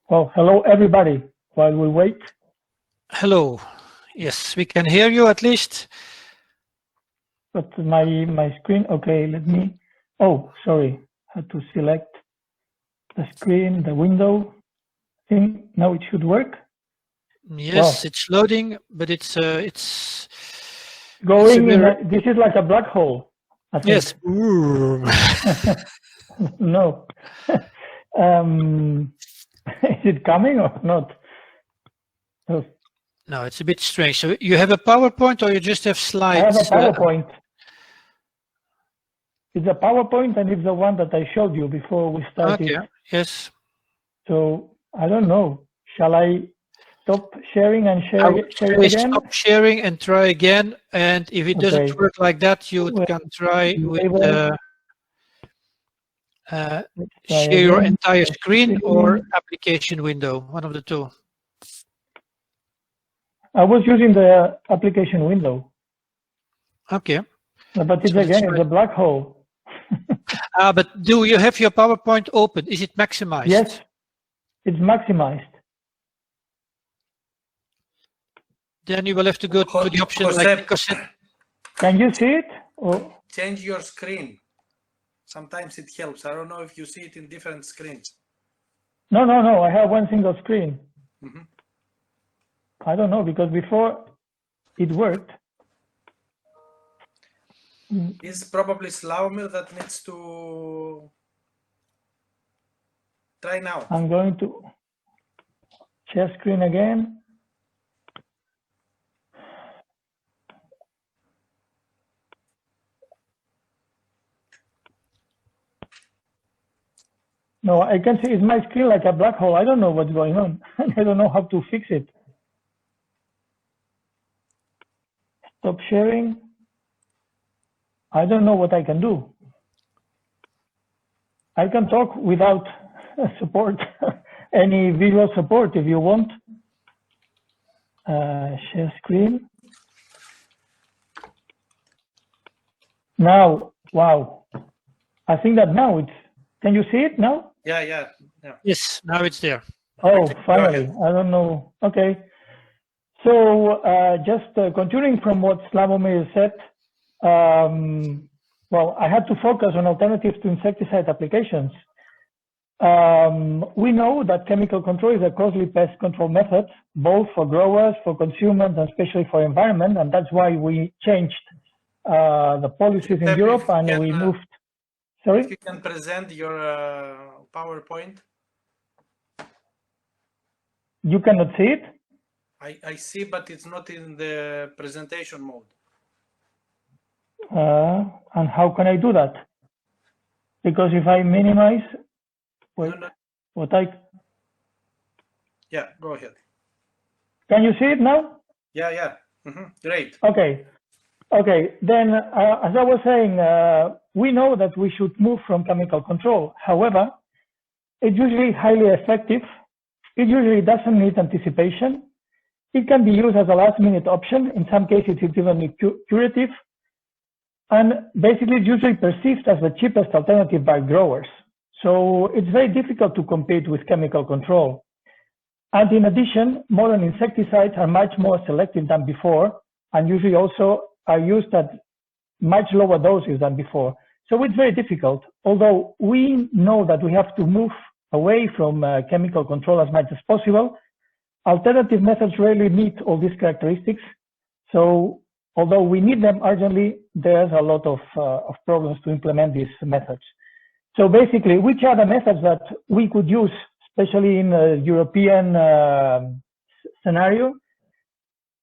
Speaker 4: Well, hello everybody. While we wait.
Speaker 1: Hello. Yes, we can hear you at least.
Speaker 4: But my screen. Okay, let me. Oh, sorry. I had to select the screen, the window thing. Now it should work.
Speaker 1: Yes, wow. It's loading, but it's
Speaker 4: going. This is like a black hole. I think.
Speaker 1: Yes.
Speaker 4: No. Is it coming or not? Oh.
Speaker 1: No, it's a bit strange. So you have a PowerPoint or you just have slides?
Speaker 4: I have a PowerPoint. It's a PowerPoint and it's the one that I showed you before we started.
Speaker 1: Okay. Yes.
Speaker 4: So I don't know. Shall I stop sharing and share it again?
Speaker 1: Stop sharing and try again. And if it doesn't work like that, you can try with share your entire screen or application window, one of the two.
Speaker 4: I was using the application window.
Speaker 1: Okay.
Speaker 4: But it's it's a black hole.
Speaker 1: But do you have your PowerPoint open? Is it maximized?
Speaker 4: Yes, it's maximized.
Speaker 1: Then you will have to go to the option like Nikos said.
Speaker 4: Can you see it? Or?
Speaker 2: Change your screen. Sometimes it helps. I don't know if you see it in different screens.
Speaker 4: No. I have one single screen.
Speaker 2: Mm-hmm.
Speaker 4: I don't know, because before it worked.
Speaker 2: It's probably Slawomir that needs to try now.
Speaker 4: I'm going to share screen again. No, I can see it's my screen like a black hole. I don't know what's going on. I don't know how to fix it. Stop sharing. I don't know what I can do. I can talk without support, any visual support if you want. Share screen. Now, wow. I think that now it's, can you see it now?
Speaker 2: Yeah.
Speaker 1: Yes, now it's there.
Speaker 4: Oh, finally. I don't know. Okay. So just continuing from what Slawomir said, well, I had to focus on alternatives to insecticide applications. we know that chemical control is a costly pest control method, both for growers, for consumers, and especially for environment, and that's why we changed the policies in Europe and we moved. Sorry?
Speaker 2: If you can present your PowerPoint.
Speaker 4: You cannot see it?
Speaker 2: I see, but it's not in the presentation mode.
Speaker 4: And how can I do that? Because if I minimize, wait,
Speaker 2: No.
Speaker 4: what I...
Speaker 2: Yeah, go ahead.
Speaker 4: Can you see it now?
Speaker 2: Yeah. Great.
Speaker 4: Okay. Then, as I was saying, we know that we should move from chemical control. However, it's usually highly effective. It usually doesn't need anticipation. It can be used as a last-minute option. In some cases, it's even curative. And basically, it's usually perceived as the cheapest alternative by growers. So it's very difficult to compete with chemical control. And in addition, modern insecticides are much more selective than before, and usually also are used at much lower doses than before. So it's very difficult, although we know that we have to move away from chemical control as much as possible. Alternative methods rarely meet all these characteristics. So although we need them urgently, there's a lot of problems to implement these methods. So basically, which are the methods that we could use, especially in a European scenario?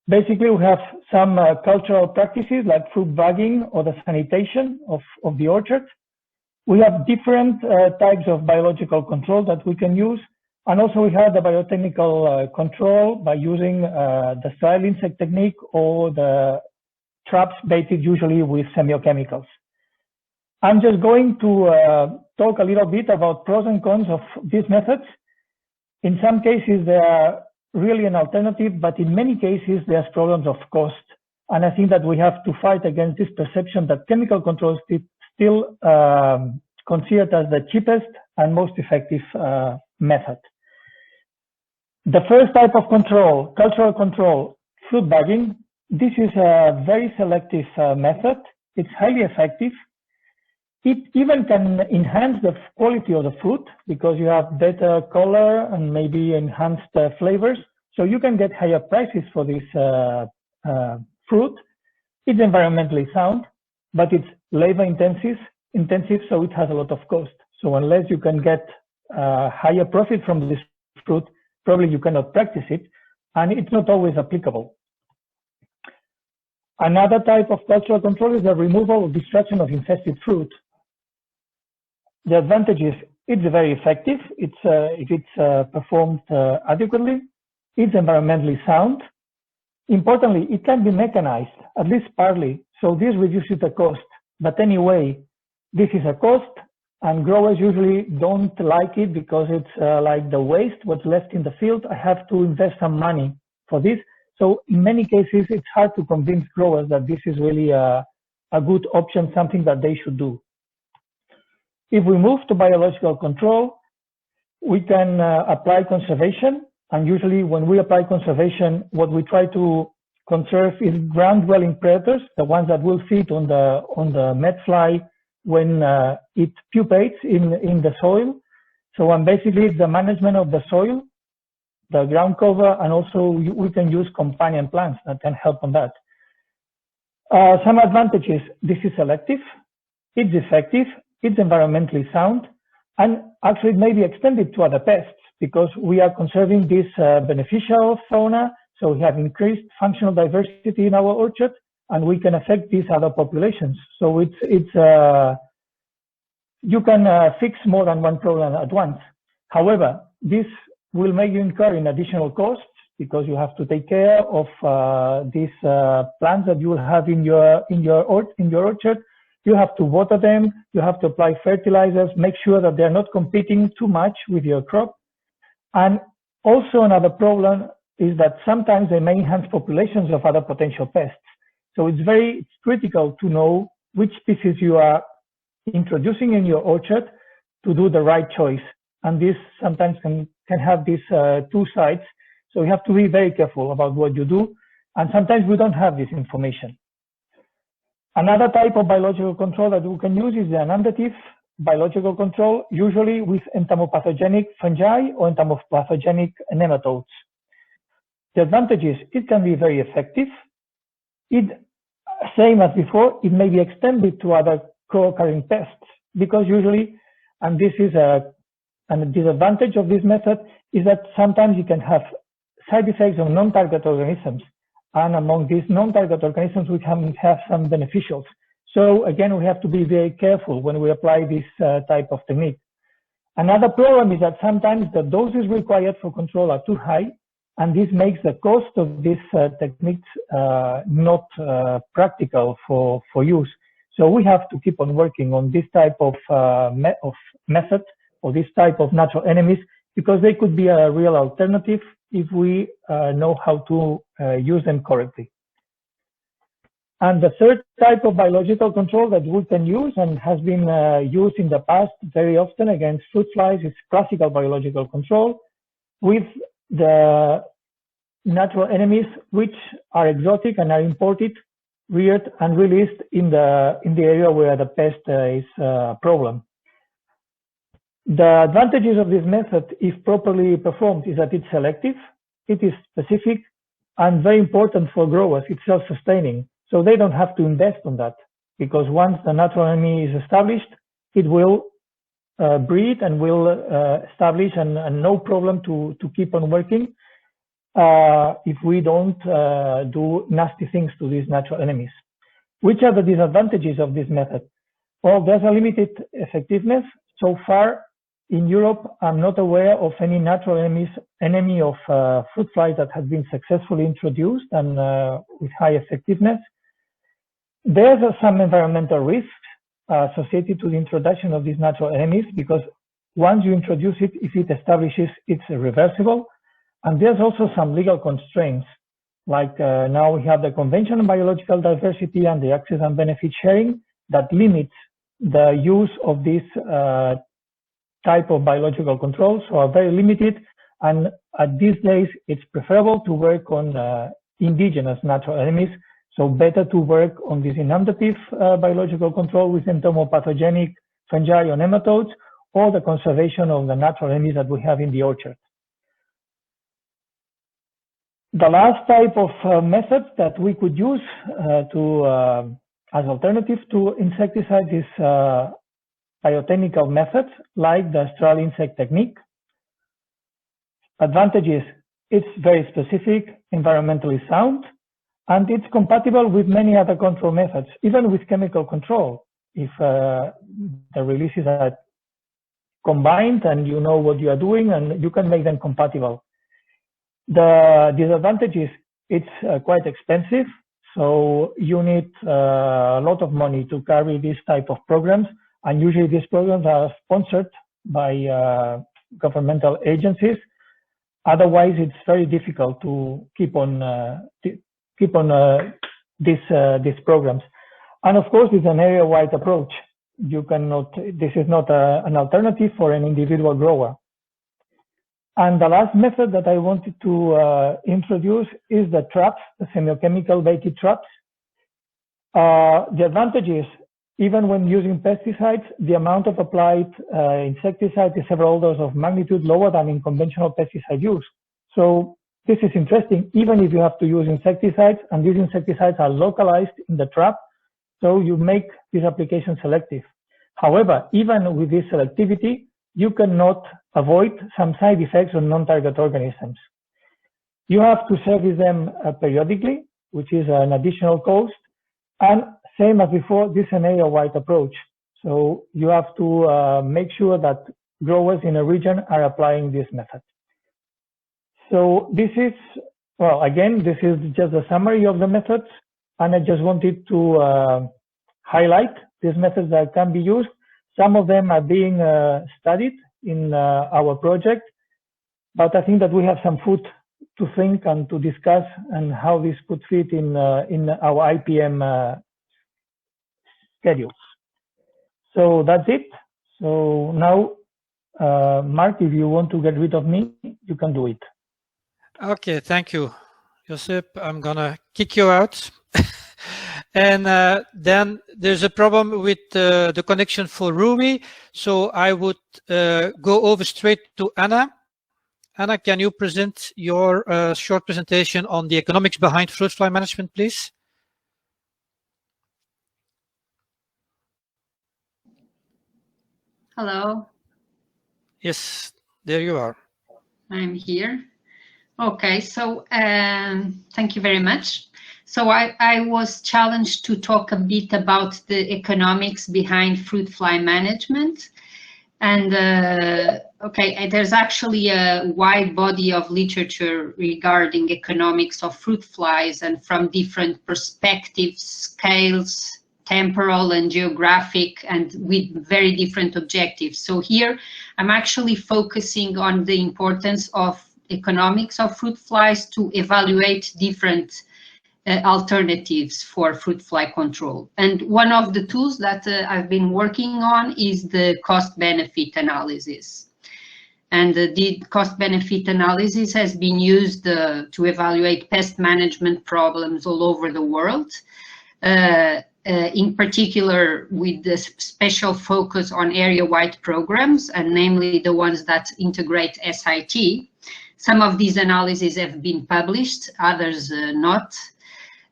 Speaker 4: Basically, we have some cultural practices like fruit bagging or the sanitation of the orchard. We have different types of biological control that we can use. And also we have the biotechnical control by using the sterile insect technique or the traps baited usually with semiochemicals. I'm just going to talk a little bit about pros and cons of these methods. In some cases, they are really an alternative, but in many cases, there's problems of cost. And I think that we have to fight against this perception that chemical control is still considered as the cheapest and most effective method. The first type of control, cultural control, fruit bagging. This is a very selective method. It's highly effective. It even can enhance the quality of the fruit because you have better color and maybe enhanced flavors. So you can get higher prices for this fruit. It's environmentally sound, but it's labor intensive, so it has a lot of cost. So unless you can get higher profit from this fruit, probably you cannot practice it, and it's not always applicable. Another type of cultural control is the removal or destruction of infested fruit. The advantage is it's very effective. If it's performed adequately, it's environmentally sound. Importantly, it can be mechanized, at least partly, so this reduces the cost. But anyway, this is a cost, and growers usually don't like it because it's like the waste, what's left in the field. I have to invest some money for this. So in many cases, it's hard to convince growers that this is really a good option, something that they should do. If we move to biological control, we can apply conservation. And usually when we apply conservation, what we try to conserve is ground-dwelling predators, the ones that will feed on the mayfly when it pupates in the soil. So basically the management of the soil, the ground cover, and also we can use companion plants that can help on that. Some advantages: this is selective, it's effective, it's environmentally sound, and actually it may be extended to other pests because we are conserving this beneficial fauna, so we have increased functional diversity in our orchard, and we can affect these other populations. So you can fix more than one problem at once. However, this will make you incur in additional costs because you have to take care of these plants that you will have in your orchard. You have to water them, you have to apply fertilizers, make sure that they're not competing too much with your crop. And also another problem is that sometimes they may enhance populations of other potential pests. So it's critical to know which species you are introducing in your orchard to do the right choice. And this sometimes can have these two sides. So you have to be very careful about what you do. And sometimes we don't have this information. Another type of biological control that we can use is the inundative biological control, usually with entomopathogenic fungi or entomopathogenic nematodes. The advantage is it can be very effective. Same as before, it may be extended to other co-occurring pests, because usually, and this is a disadvantage of this method, is that sometimes you can have side effects of non-target organisms. And among these non-target organisms, we can have some beneficials. So again, we have to be very careful when we apply this type of technique. Another problem is that sometimes the doses required for control are too high, and this makes the cost of these techniques not practical for use. So we have to keep on working on this type of method or this type of natural enemies, because they could be a real alternative if we know how to use them correctly. And the third type of biological control that we can use and has been used in the past very often against fruit flies is classical biological control with the natural enemies which are exotic and are imported, reared and released in the area where the pest is a problem. The advantages of this method, if properly performed, is that it's selective, it is specific, and very important for growers. It's self-sustaining, so they don't have to invest on that, because once the natural enemy is established, it will breed and will establish and no problem to keep on working if we don't do nasty things to these natural enemies. Which are the disadvantages of this method? Well, there's a limited effectiveness. So far in Europe, I'm not aware of any natural enemy of fruit flies that has been successfully introduced and with high effectiveness. There's some environmental risks associated to the introduction of these natural enemies, because once you introduce it, if it establishes, it's irreversible. And there's also some legal constraints, like now we have the Convention on Biological Diversity and the Access and Benefit Sharing that limits the use of this type of biological control, so are very limited. And at these days, it's preferable to work on indigenous natural enemies. So better to work on this inundative biological control with entomopathogenic fungi or nematodes, or the conservation of the natural enemies that we have in the orchard. The last type of method that we could use as alternative to insecticides is biotechnical methods like the straddle insect technique. Advantage is it's very specific, environmentally sound, and it's compatible with many other control methods, even with chemical control. If the releases are combined and you know what you are doing, and you can make them compatible. The disadvantage is it's quite expensive, so you need a lot of money to carry this type of programs, and usually these programs are sponsored by governmental agencies. Otherwise, it's very difficult to keep on these programs. And of course, it's an area-wide approach. You cannot. This is not an alternative for an individual grower. And the last method that I wanted to introduce is the traps, the semiochemical baited traps. The advantage is, even when using pesticides, the amount of applied insecticide is several orders of magnitude lower than in conventional pesticide use. So this is interesting, even if you have to use insecticides, and these insecticides are localized in the trap, so you make this application selective. However, even with this selectivity, you cannot avoid some side effects on non-target organisms. You have to service them periodically, which is an additional cost, and same as before, this is an area-wide approach. So you have to make sure that growers in a region are applying this method. So this is, well, again, this is just a summary of the methods, and I just wanted to highlight these methods that can be used. Some of them are being studied in our project, but I think that we have some food to think and to discuss and how this could fit in our IPM schedules. So that's it. So now, Mark, if you want to get rid of me, you can do it.
Speaker 1: Okay, thank you, Josep. I'm gonna kick you out. And then there's a problem with the connection for Rui. So I would go over straight to Anna. Anna, can you present your short presentation on the economics behind fruit fly management, please?
Speaker 6: Hello.
Speaker 1: Yes, there you are.
Speaker 6: I'm here. Okay, so thank you very much. So I was challenged to talk a bit about the economics behind fruit fly management. And okay, there's actually a wide body of literature regarding economics of fruit flies and from different perspectives, scales, temporal and geographic, and with very different objectives. So here I'm actually focusing on the importance of economics of fruit flies to evaluate different alternatives for fruit fly control. And one of the tools that I've been working on is the cost-benefit analysis. And the cost-benefit analysis has been used to evaluate pest management problems all over the world. In particular with the special focus on area-wide programs, and namely the ones that integrate SIT. Some of these analyses have been published, others not,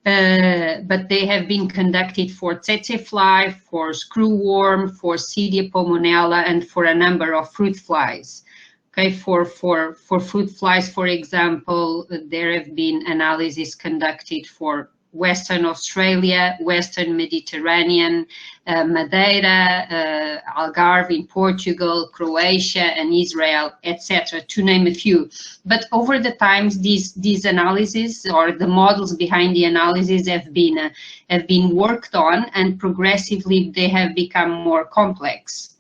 Speaker 6: but they have been conducted for tsetse fly, for screwworm, for Cydia pulmonella, and for a number of fruit flies. Okay, for fruit flies, for example, there have been analyses conducted for Western Australia, Western Mediterranean, Madeira, Algarve in Portugal, Croatia and Israel, etc., to name a few. But over the times, these analyses or the models behind the analysis have been worked on, and progressively they have become more complex.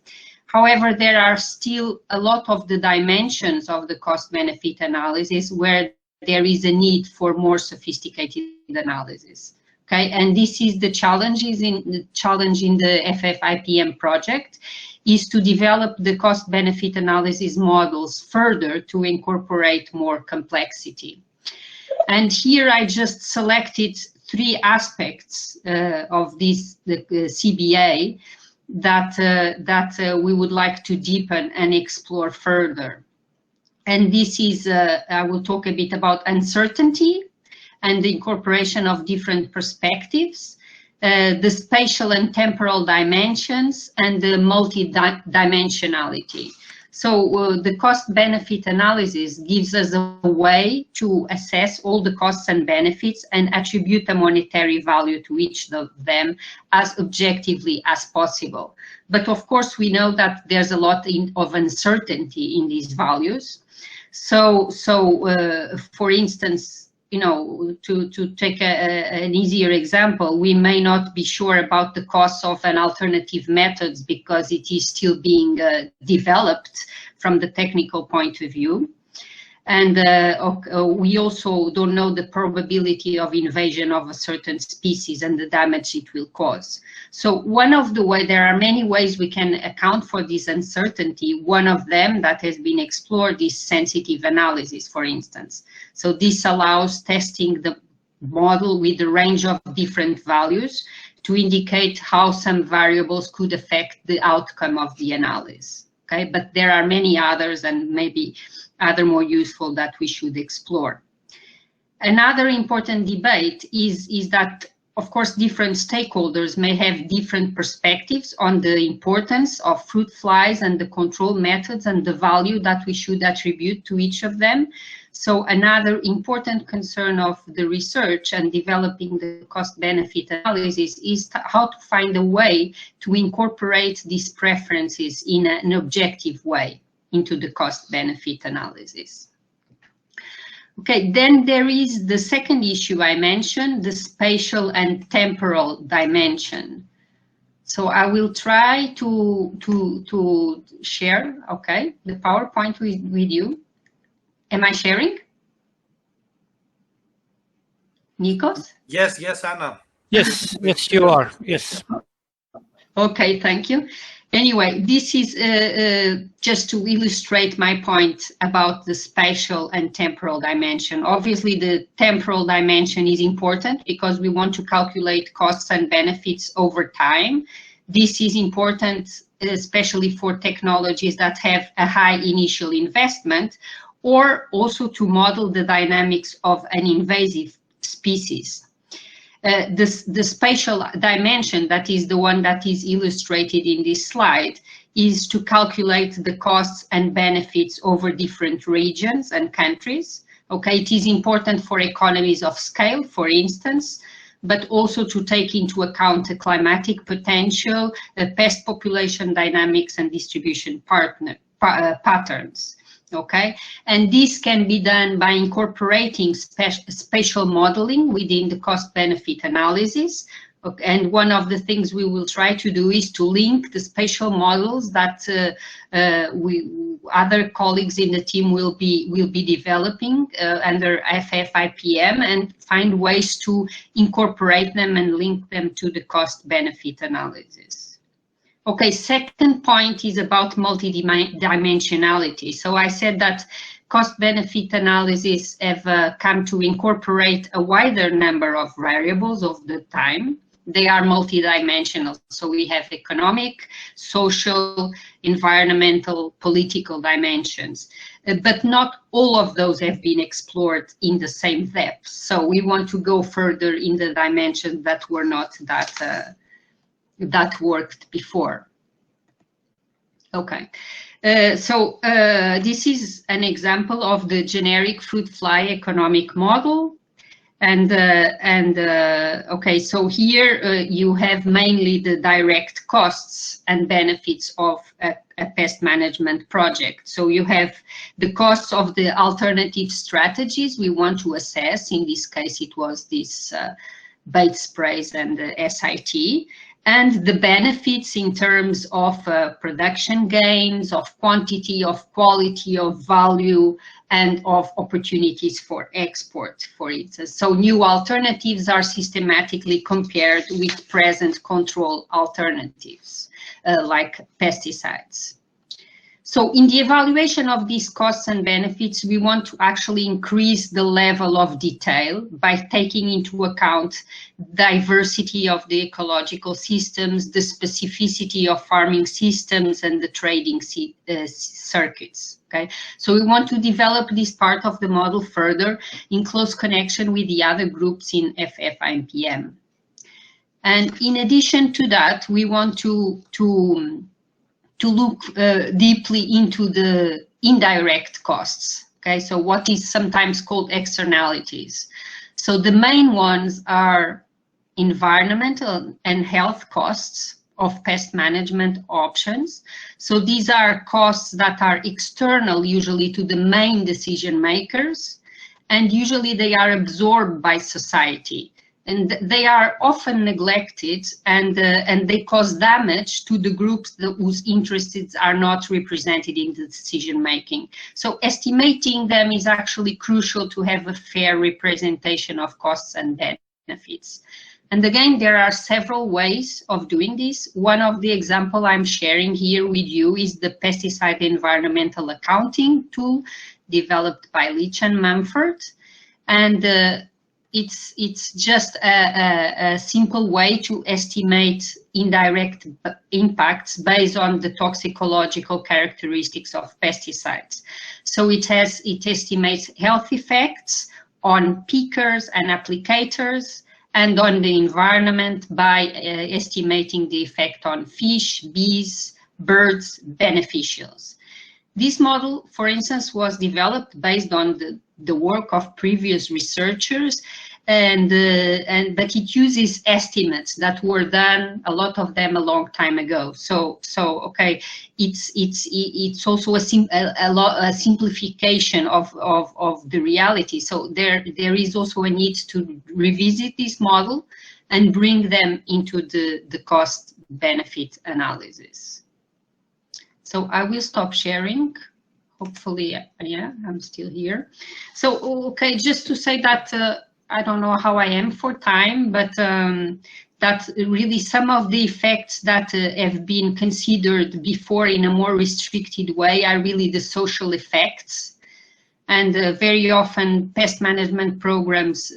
Speaker 6: However, there are still a lot of the dimensions of the cost-benefit analysis where there is a need for more sophisticated analysis. Okay, and this is the challenge in the FF-IPM project, is to develop the cost-benefit analysis models further to incorporate more complexity. And here I just selected three aspects of this CBA that we would like to deepen and explore further. And this is, I will talk a bit about uncertainty and the incorporation of different perspectives, the spatial and temporal dimensions, and the multi-dimensionality. So the cost-benefit analysis gives us a way to assess all the costs and benefits and attribute a monetary value to each of them as objectively as possible. But of course, we know that there's a lot of uncertainty in these values. So for instance, you know, to take an easier example, we may not be sure about the costs of an alternative methods because it is still being developed from the technical point of view. And we also don't know the probability of invasion of a certain species and the damage it will cause. So there are many ways we can account for this uncertainty. One of them that has been explored is sensitive analysis, for instance. So this allows testing the model with a range of different values to indicate how some variables could affect the outcome of the analysis. Okay, but there are many others and maybe other more useful that we should explore. Another important debate is that, of course, different stakeholders may have different perspectives on the importance of fruit flies and the control methods and the value that we should attribute to each of them. So another important concern of the research and developing the cost-benefit analysis is how to find a way to incorporate these preferences in an objective way into the cost-benefit analysis. Okay, then there is the second issue I mentioned, the spatial and temporal dimension. So I will try to share, okay, the PowerPoint with you. Am I sharing? Nikos?
Speaker 2: Yes, Anna.
Speaker 1: Yes, yes, you are. Yes.
Speaker 6: Okay, thank you. Anyway, this is just to illustrate my point about the spatial and temporal dimension. Obviously, the temporal dimension is important because we want to calculate costs and benefits over time. This is important, especially for technologies that have a high initial investment, or also to model the dynamics of an invasive species. The spatial dimension, that is the one that is illustrated in this slide, is to calculate the costs and benefits over different regions and countries. Okay, it is important for economies of scale, for instance, but also to take into account the climatic potential, pest population dynamics, and distribution patterns. Okay, and this can be done by incorporating spatial modeling within the cost-benefit analysis. Okay, and one of the things we will try to do is to link the spatial models that other colleagues in the team will be developing under FF-IPM, and find ways to incorporate them and link them to the cost-benefit analysis. Okay, second point is about multidimensionality. So I said that cost-benefit analysis have come to incorporate a wider number of variables of the time. They are multidimensional. So we have economic, social, environmental, political dimensions. But not all of those have been explored in the same depth. So we want to go further in the dimensions that were not that worked before. Okay, so this is an example of the generic fruit fly economic model, and okay, so here you have mainly the direct costs and benefits of a pest management project. So you have the costs of the alternative strategies we want to assess. In this case, it was this bait sprays and the SIT. And the benefits in terms of production gains, of quantity, of quality, of value, and of opportunities for export, for instance. So new alternatives are systematically compared with present control alternatives, like pesticides. So in the evaluation of these costs and benefits, we want to actually increase the level of detail by taking into account diversity of the ecological systems, the specificity of farming systems, and the trading circuits. Okay, so we want to develop this part of the model further in close connection with the other groups in FF-IPM. And in addition to that, we want to look deeply into the indirect costs. Okay, so what is sometimes called externalities. So the main ones are environmental and health costs of pest management options. So these are costs that are external usually to the main decision makers, and usually they are absorbed by society. And they are often neglected, and they cause damage to the groups whose interests are not represented in the decision making. So estimating them is actually crucial to have a fair representation of costs and benefits. And again, there are several ways of doing this. One of the examples I'm sharing here with you is the pesticide environmental accounting tool developed by Leach and Mumford. And it's just a simple way to estimate indirect impacts based on the toxicological characteristics of pesticides. So it estimates health effects on pickers and applicators, and on the environment by estimating the effect on fish, bees, birds, beneficials. This model, for instance, was developed based on the work of previous researchers, but it uses estimates that were done, a lot of them, a long time ago. So okay, it's also a simplification of the reality. So there is also a need to revisit this model and bring them into the cost benefit analysis. So I will stop sharing. Hopefully, yeah, I'm still here. So, okay, just to say that I don't know how I am for time, but that really some of the effects that have been considered before in a more restricted way are really the social effects. And very often pest management programs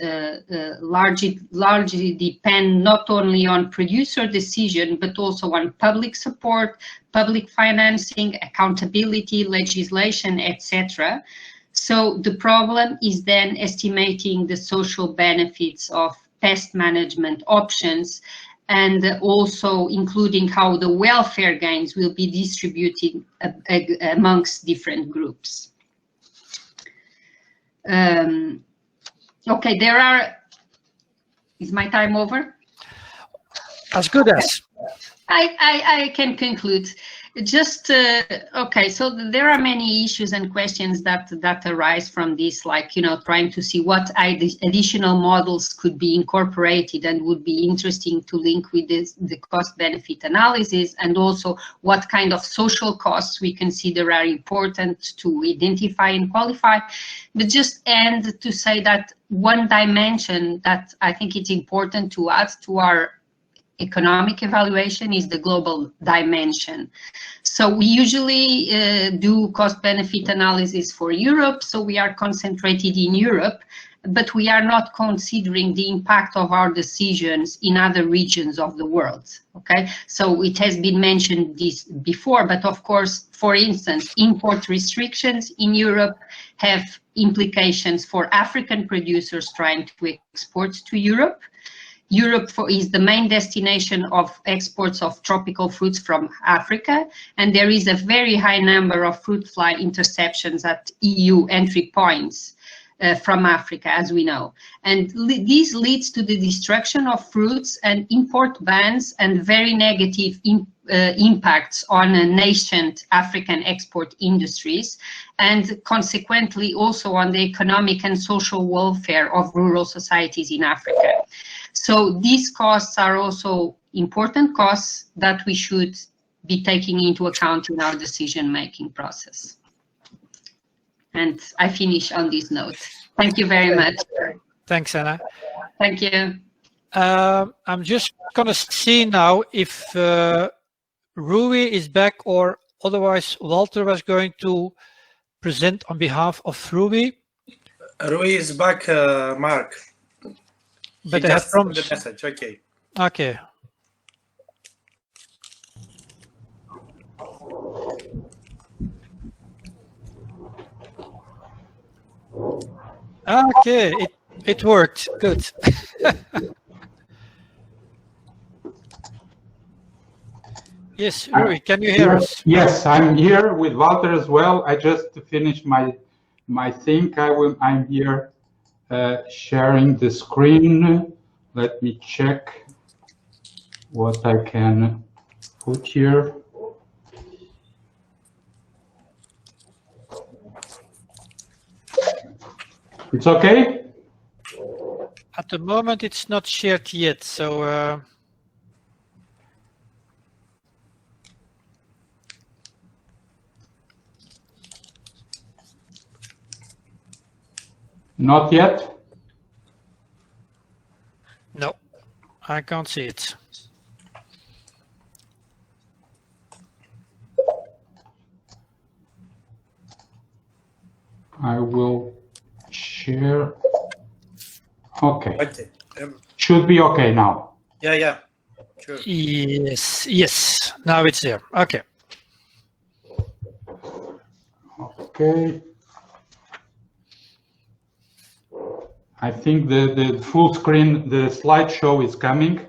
Speaker 6: largely depend not only on producer decision, but also on public support, public financing, accountability, legislation, etc. So the problem is then estimating the social benefits of pest management options, and also including how the welfare gains will be distributed amongst different groups. Okay, is my time over?
Speaker 1: As good as.
Speaker 6: I can conclude. Just, okay, so there are many issues and questions that arise from this, like, trying to see what additional models could be incorporated and would be interesting to link with the cost-benefit analysis, and also what kind of social costs we consider are important to identify and qualify. But just end to say that one dimension that I think it's important to add to our economic evaluation is the global dimension. So we usually do cost-benefit analysis for Europe, so we are concentrated in Europe, but we are not considering the impact of our decisions in other regions of the world, okay? So it has been mentioned this before, but of course, for instance, import restrictions in Europe have implications for African producers trying to export to Europe. Europe is the main destination of exports of tropical fruits from Africa, and there is a very high number of fruit fly interceptions at EU entry points from Africa, as we know. And this leads to the destruction of fruits and import bans and very negative impacts on nascent African export industries, and consequently also on the economic and social welfare of rural societies in Africa. So these costs are also important costs that we should be taking into account in our decision-making process. And I finish on this note. Thank you very much.
Speaker 1: Thanks, Anna.
Speaker 6: Thank you.
Speaker 1: I'm just going to see now if Rui is back, or otherwise Walter was going to present on behalf of Rui.
Speaker 2: Rui is back, Mark.
Speaker 1: But I have
Speaker 2: the message. Okay.
Speaker 1: Okay. Okay, it worked. Good. Yes, Rui, can you hear us?
Speaker 7: Yes, I'm here with Walter as well. I just finished my thing. I'm here sharing the screen. Let me check what I can put here. It's okay?
Speaker 1: At the moment, it's not shared yet, so...
Speaker 7: Not yet?
Speaker 1: No, I can't see it.
Speaker 7: I will share. Okay.
Speaker 2: Okay.
Speaker 7: Should be okay now.
Speaker 2: Yeah. Sure.
Speaker 1: Yes. Now it's there. Okay.
Speaker 7: Okay. I think the full screen, the slideshow is coming.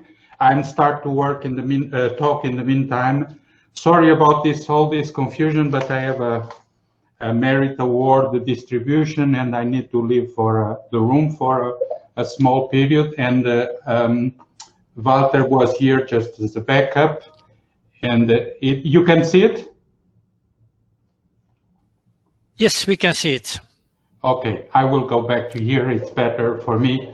Speaker 7: I'm start to work in the talk in the meantime. Sorry about all this confusion, but I have a merit award distribution, and I need to leave for the room for a small period. And Walter was here just as a backup, and you can see it.
Speaker 1: Yes, we can see it.
Speaker 7: Okay, I will go back to here. It's better for me.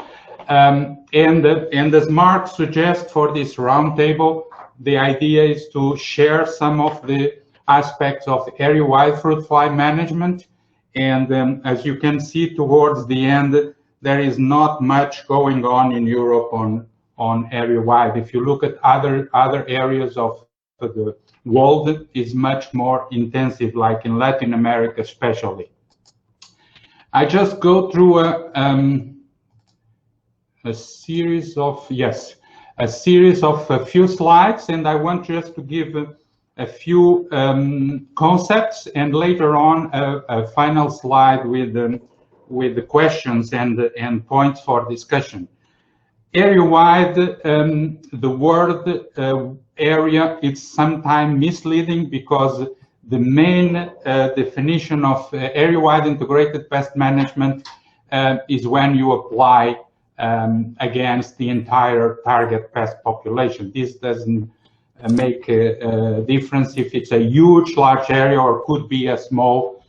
Speaker 7: And as Mark suggests for this roundtable, the idea is to share some of the aspects of area-wide fruit fly management. And as you can see towards the end, there is not much going on in Europe on area-wide. If you look at other areas of the world, is much more intensive, like in Latin America especially. I just go through a series of a few slides, and I want just to give a few concepts, and later on a final slide with the questions and points for discussion. Area-wide, the word area is sometimes misleading, because the main definition of area-wide integrated pest management is when you apply against the entire target pest population. This doesn't make a difference if it's a huge, large area, or could be a small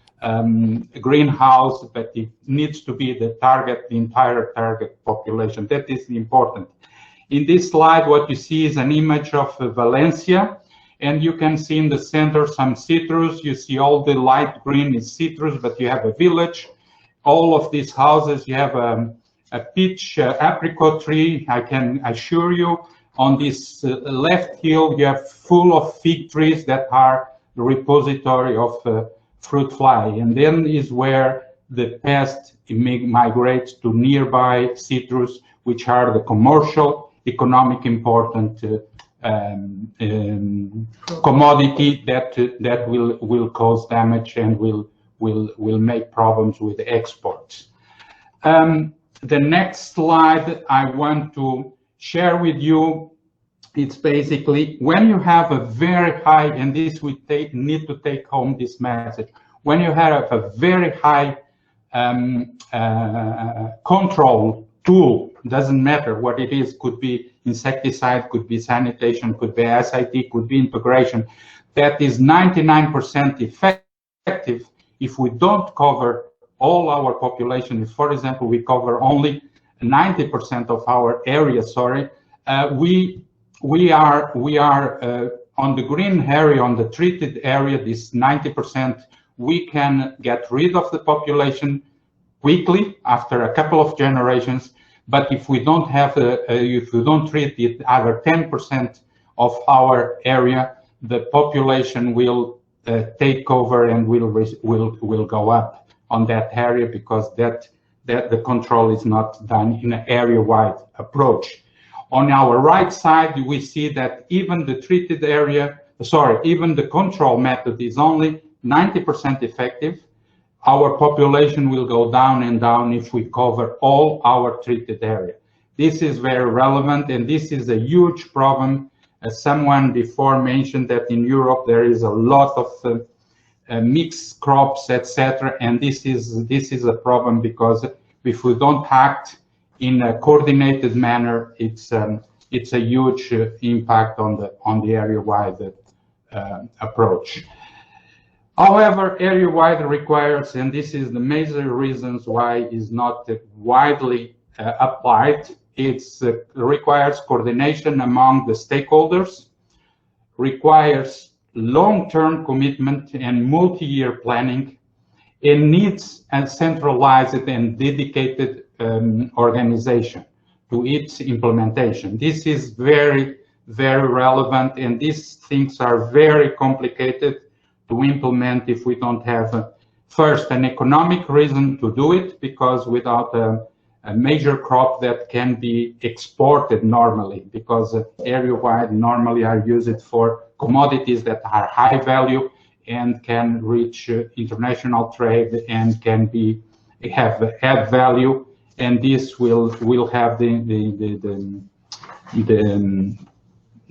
Speaker 7: greenhouse, but it needs to be the entire target population. That is important. In this slide, what you see is an image of Valencia, and you can see in the center some citrus. You see all the light green is citrus, but you have a village. All of these houses, you have a peach apricot tree. I can assure you, on this left hill, you have full of fig trees that are the repository of fruit fly, and then is where the pest migrates to nearby citrus, which are the commercial, economic important commodity that will cause damage and will make problems with exports. The next slide I want to share with you, it's basically when you have a very high, and this we need to take home this message, when you have a very high control tool, doesn't matter what it is, could be insecticide, could be sanitation, could be SIT, could be integration, that is 99% effective. If we don't cover all our population, if, for example, we cover only 90% of our area, we are on the green area, on the treated area, this 90%, we can get rid of the population quickly after a couple of generations. But if we don't have, if we don't treat the other 10% of our area, the population will take over and will go up on that area, because that the control is not done in an area-wide approach. On our right side, we see that even the treated area, even the control method is only 90% effective. Our population will go down and down if we cover all our treated area. This is very relevant, and this is a huge problem. As someone before mentioned, that in Europe there is a lot of mixed crops, etc., and this is a problem, because if we don't act in a coordinated manner, it's a huge impact on the area-wide approach. However, area-wide requires, and this is the major reasons why it's not widely applied, it requires coordination among the stakeholders, requires long-term commitment and multi-year planning, and needs a centralized and dedicated organization to its implementation. This is very, very relevant, and these things are very complicated to implement if we don't have first an economic reason to do it, because without a major crop that can be exported normally, because area-wide normally are used for commodities that are high value and can reach international trade and can have add value, and this will have the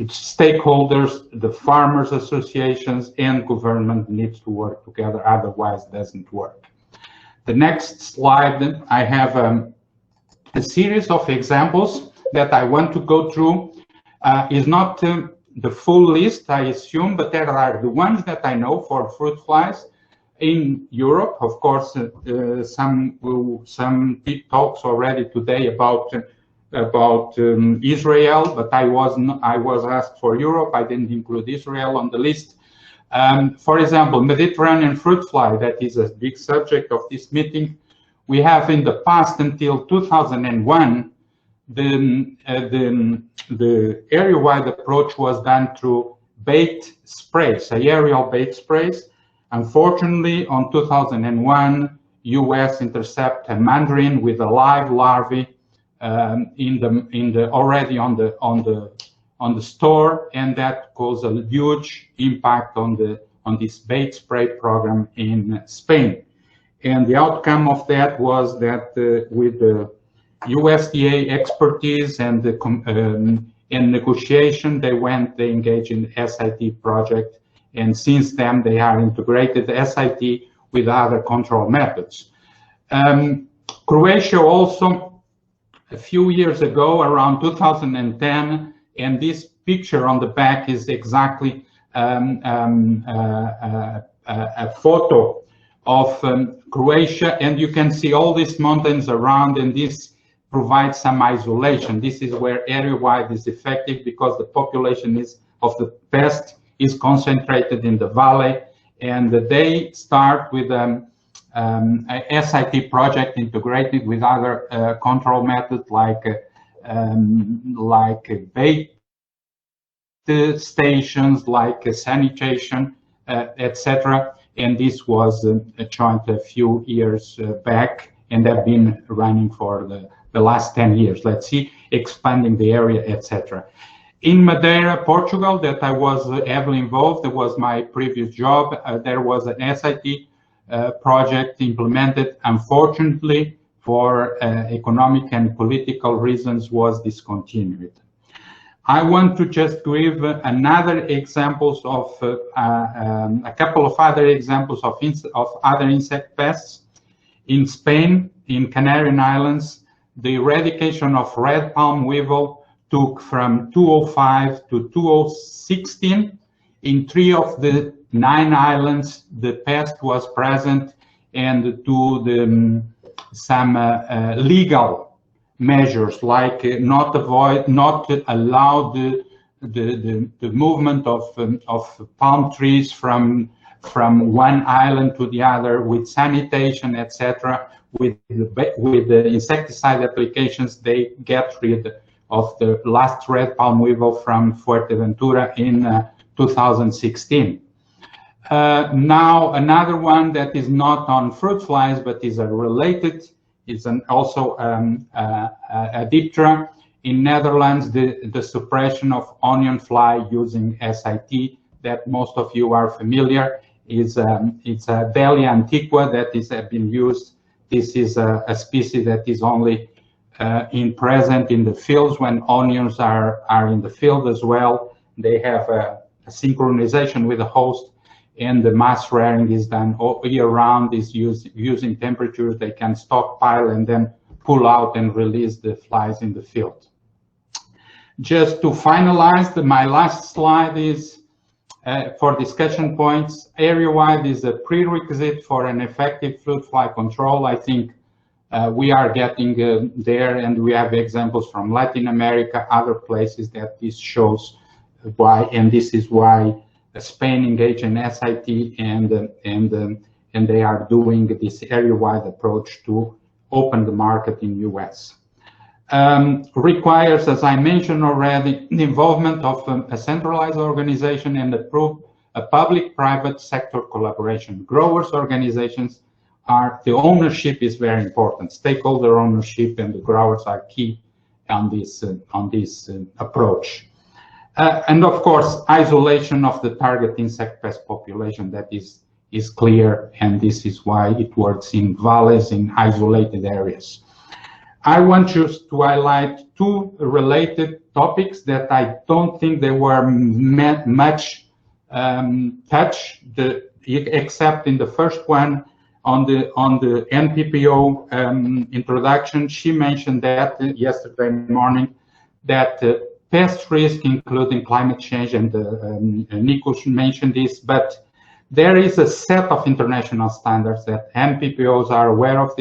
Speaker 7: stakeholders, the farmers associations, and government needs to work together, otherwise it doesn't work. The next slide, I have a series of examples that I want to go through. Is not the full list, I assume, but there are the ones that I know for fruit flies in Europe. Of course, some talks already today about Israel, but I was asked for Europe. I didn't include Israel on the list. For example, Mediterranean fruit fly, that is a big subject of this meeting. We have in the past, until 2001, the area-wide approach was done through bait sprays, aerial bait sprays. Unfortunately, on 2001, US intercept a mandarin with a live larvae already on the store, and that caused a huge impact on this bait spray program in Spain. And the outcome of that was that with the USDA expertise and the negotiation, they engaged in the SIT project, and since then they are integrated the SIT with other control methods. Croatia also, a few years ago, around 2010, and this picture on the back is exactly a photo of Croatia, and you can see all these mountains around, and this provides some isolation. This is where area-wide is effective because the population of the pest is concentrated in the valley, and they start with a SIT project integrated with other control methods like bait stations, like sanitation, etc. And this was joined a few years back, and they've been running for the last 10 years. Let's see, expanding the area, etc. In Madeira, Portugal, that I was heavily involved, it was my previous job. There was an SIT project implemented. Unfortunately, for economic and political reasons, was discontinued. I want to just give another examples of a couple of other examples of other insect pests. In Spain, in Canary Islands, the eradication of red palm weevil took from 2005 to 2016. In 3 of the 9 islands, the pest was present, and to some legal measures like not allow the movement of palm trees from one island to the other with sanitation, etc. With the insecticide applications, they get rid of the last red palm weevil from Fuerteventura in 2016. Now another one that is not on fruit flies but is related is also a diptera. In Netherlands, the suppression of onion fly using SIT that most of you are familiar is it's a Delia antiqua that is been used. This is a species that is only present in the fields when onions are in the field as well. They have a synchronization with the host, and the mass rearing is done all year round. Is using temperatures they can stockpile and then pull out and release the flies in the field. Just to finalize, my last slide is for discussion points. Area-wide is a prerequisite for an effective fruit fly control. I think we are getting there, and we have examples from Latin America, other places that this shows why, and this is why Spain engaged in SIT, and they are doing this area-wide approach to open the market in US. Requires, as I mentioned already, the involvement of a centralized organization and a public-private sector collaboration. Growers organizations the ownership is very important. Stakeholder ownership and the growers are key on this approach. And of course, isolation of the target insect pest population, that is clear, and this is why it works in valleys, in isolated areas. I want just to highlight 2 related topics that I don't think they were much touched, except in the first one on the NPPO introduction. She mentioned that yesterday morning, that pest risk, including climate change, and Nikos mentioned this, but there is a set of international standards that NPPOs are aware of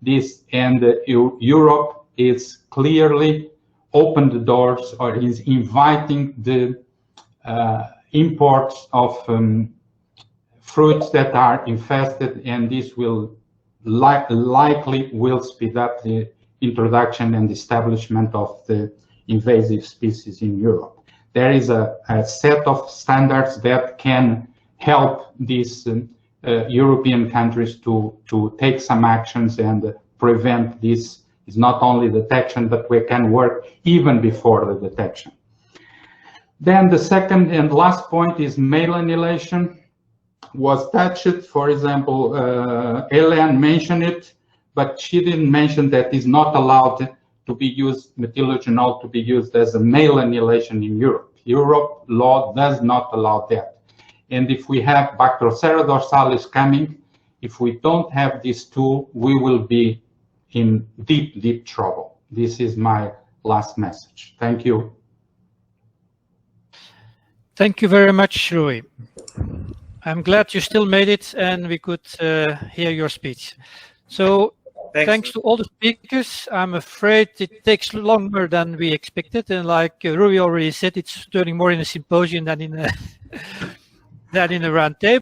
Speaker 7: this, and Europe is clearly opened the doors, or is inviting the imports of fruits that are infested, and this will likely speed up the introduction and establishment of the invasive species in Europe. There is a set of standards that can help these European countries to take some actions and prevent this. It's not only detection, but we can work even before the detection. Then the second and last point is male annihilation. Was touched, for example, Hélène mentioned it, but she didn't mention that it's not allowed to be used, methylogenol to be used as a male annihilation in Europe. Europe law does not allow that. And if we have Bactersera dorsalis coming, if we don't have this tool, we will be in deep, deep trouble. This is my last message. Thank you.
Speaker 1: Thank you very much, Rui. I'm glad you still made it and we could hear your speech. So thanks to all the speakers. I'm afraid it takes longer than we expected. And like Rui already said, it's turning more in a symposium than in a round table.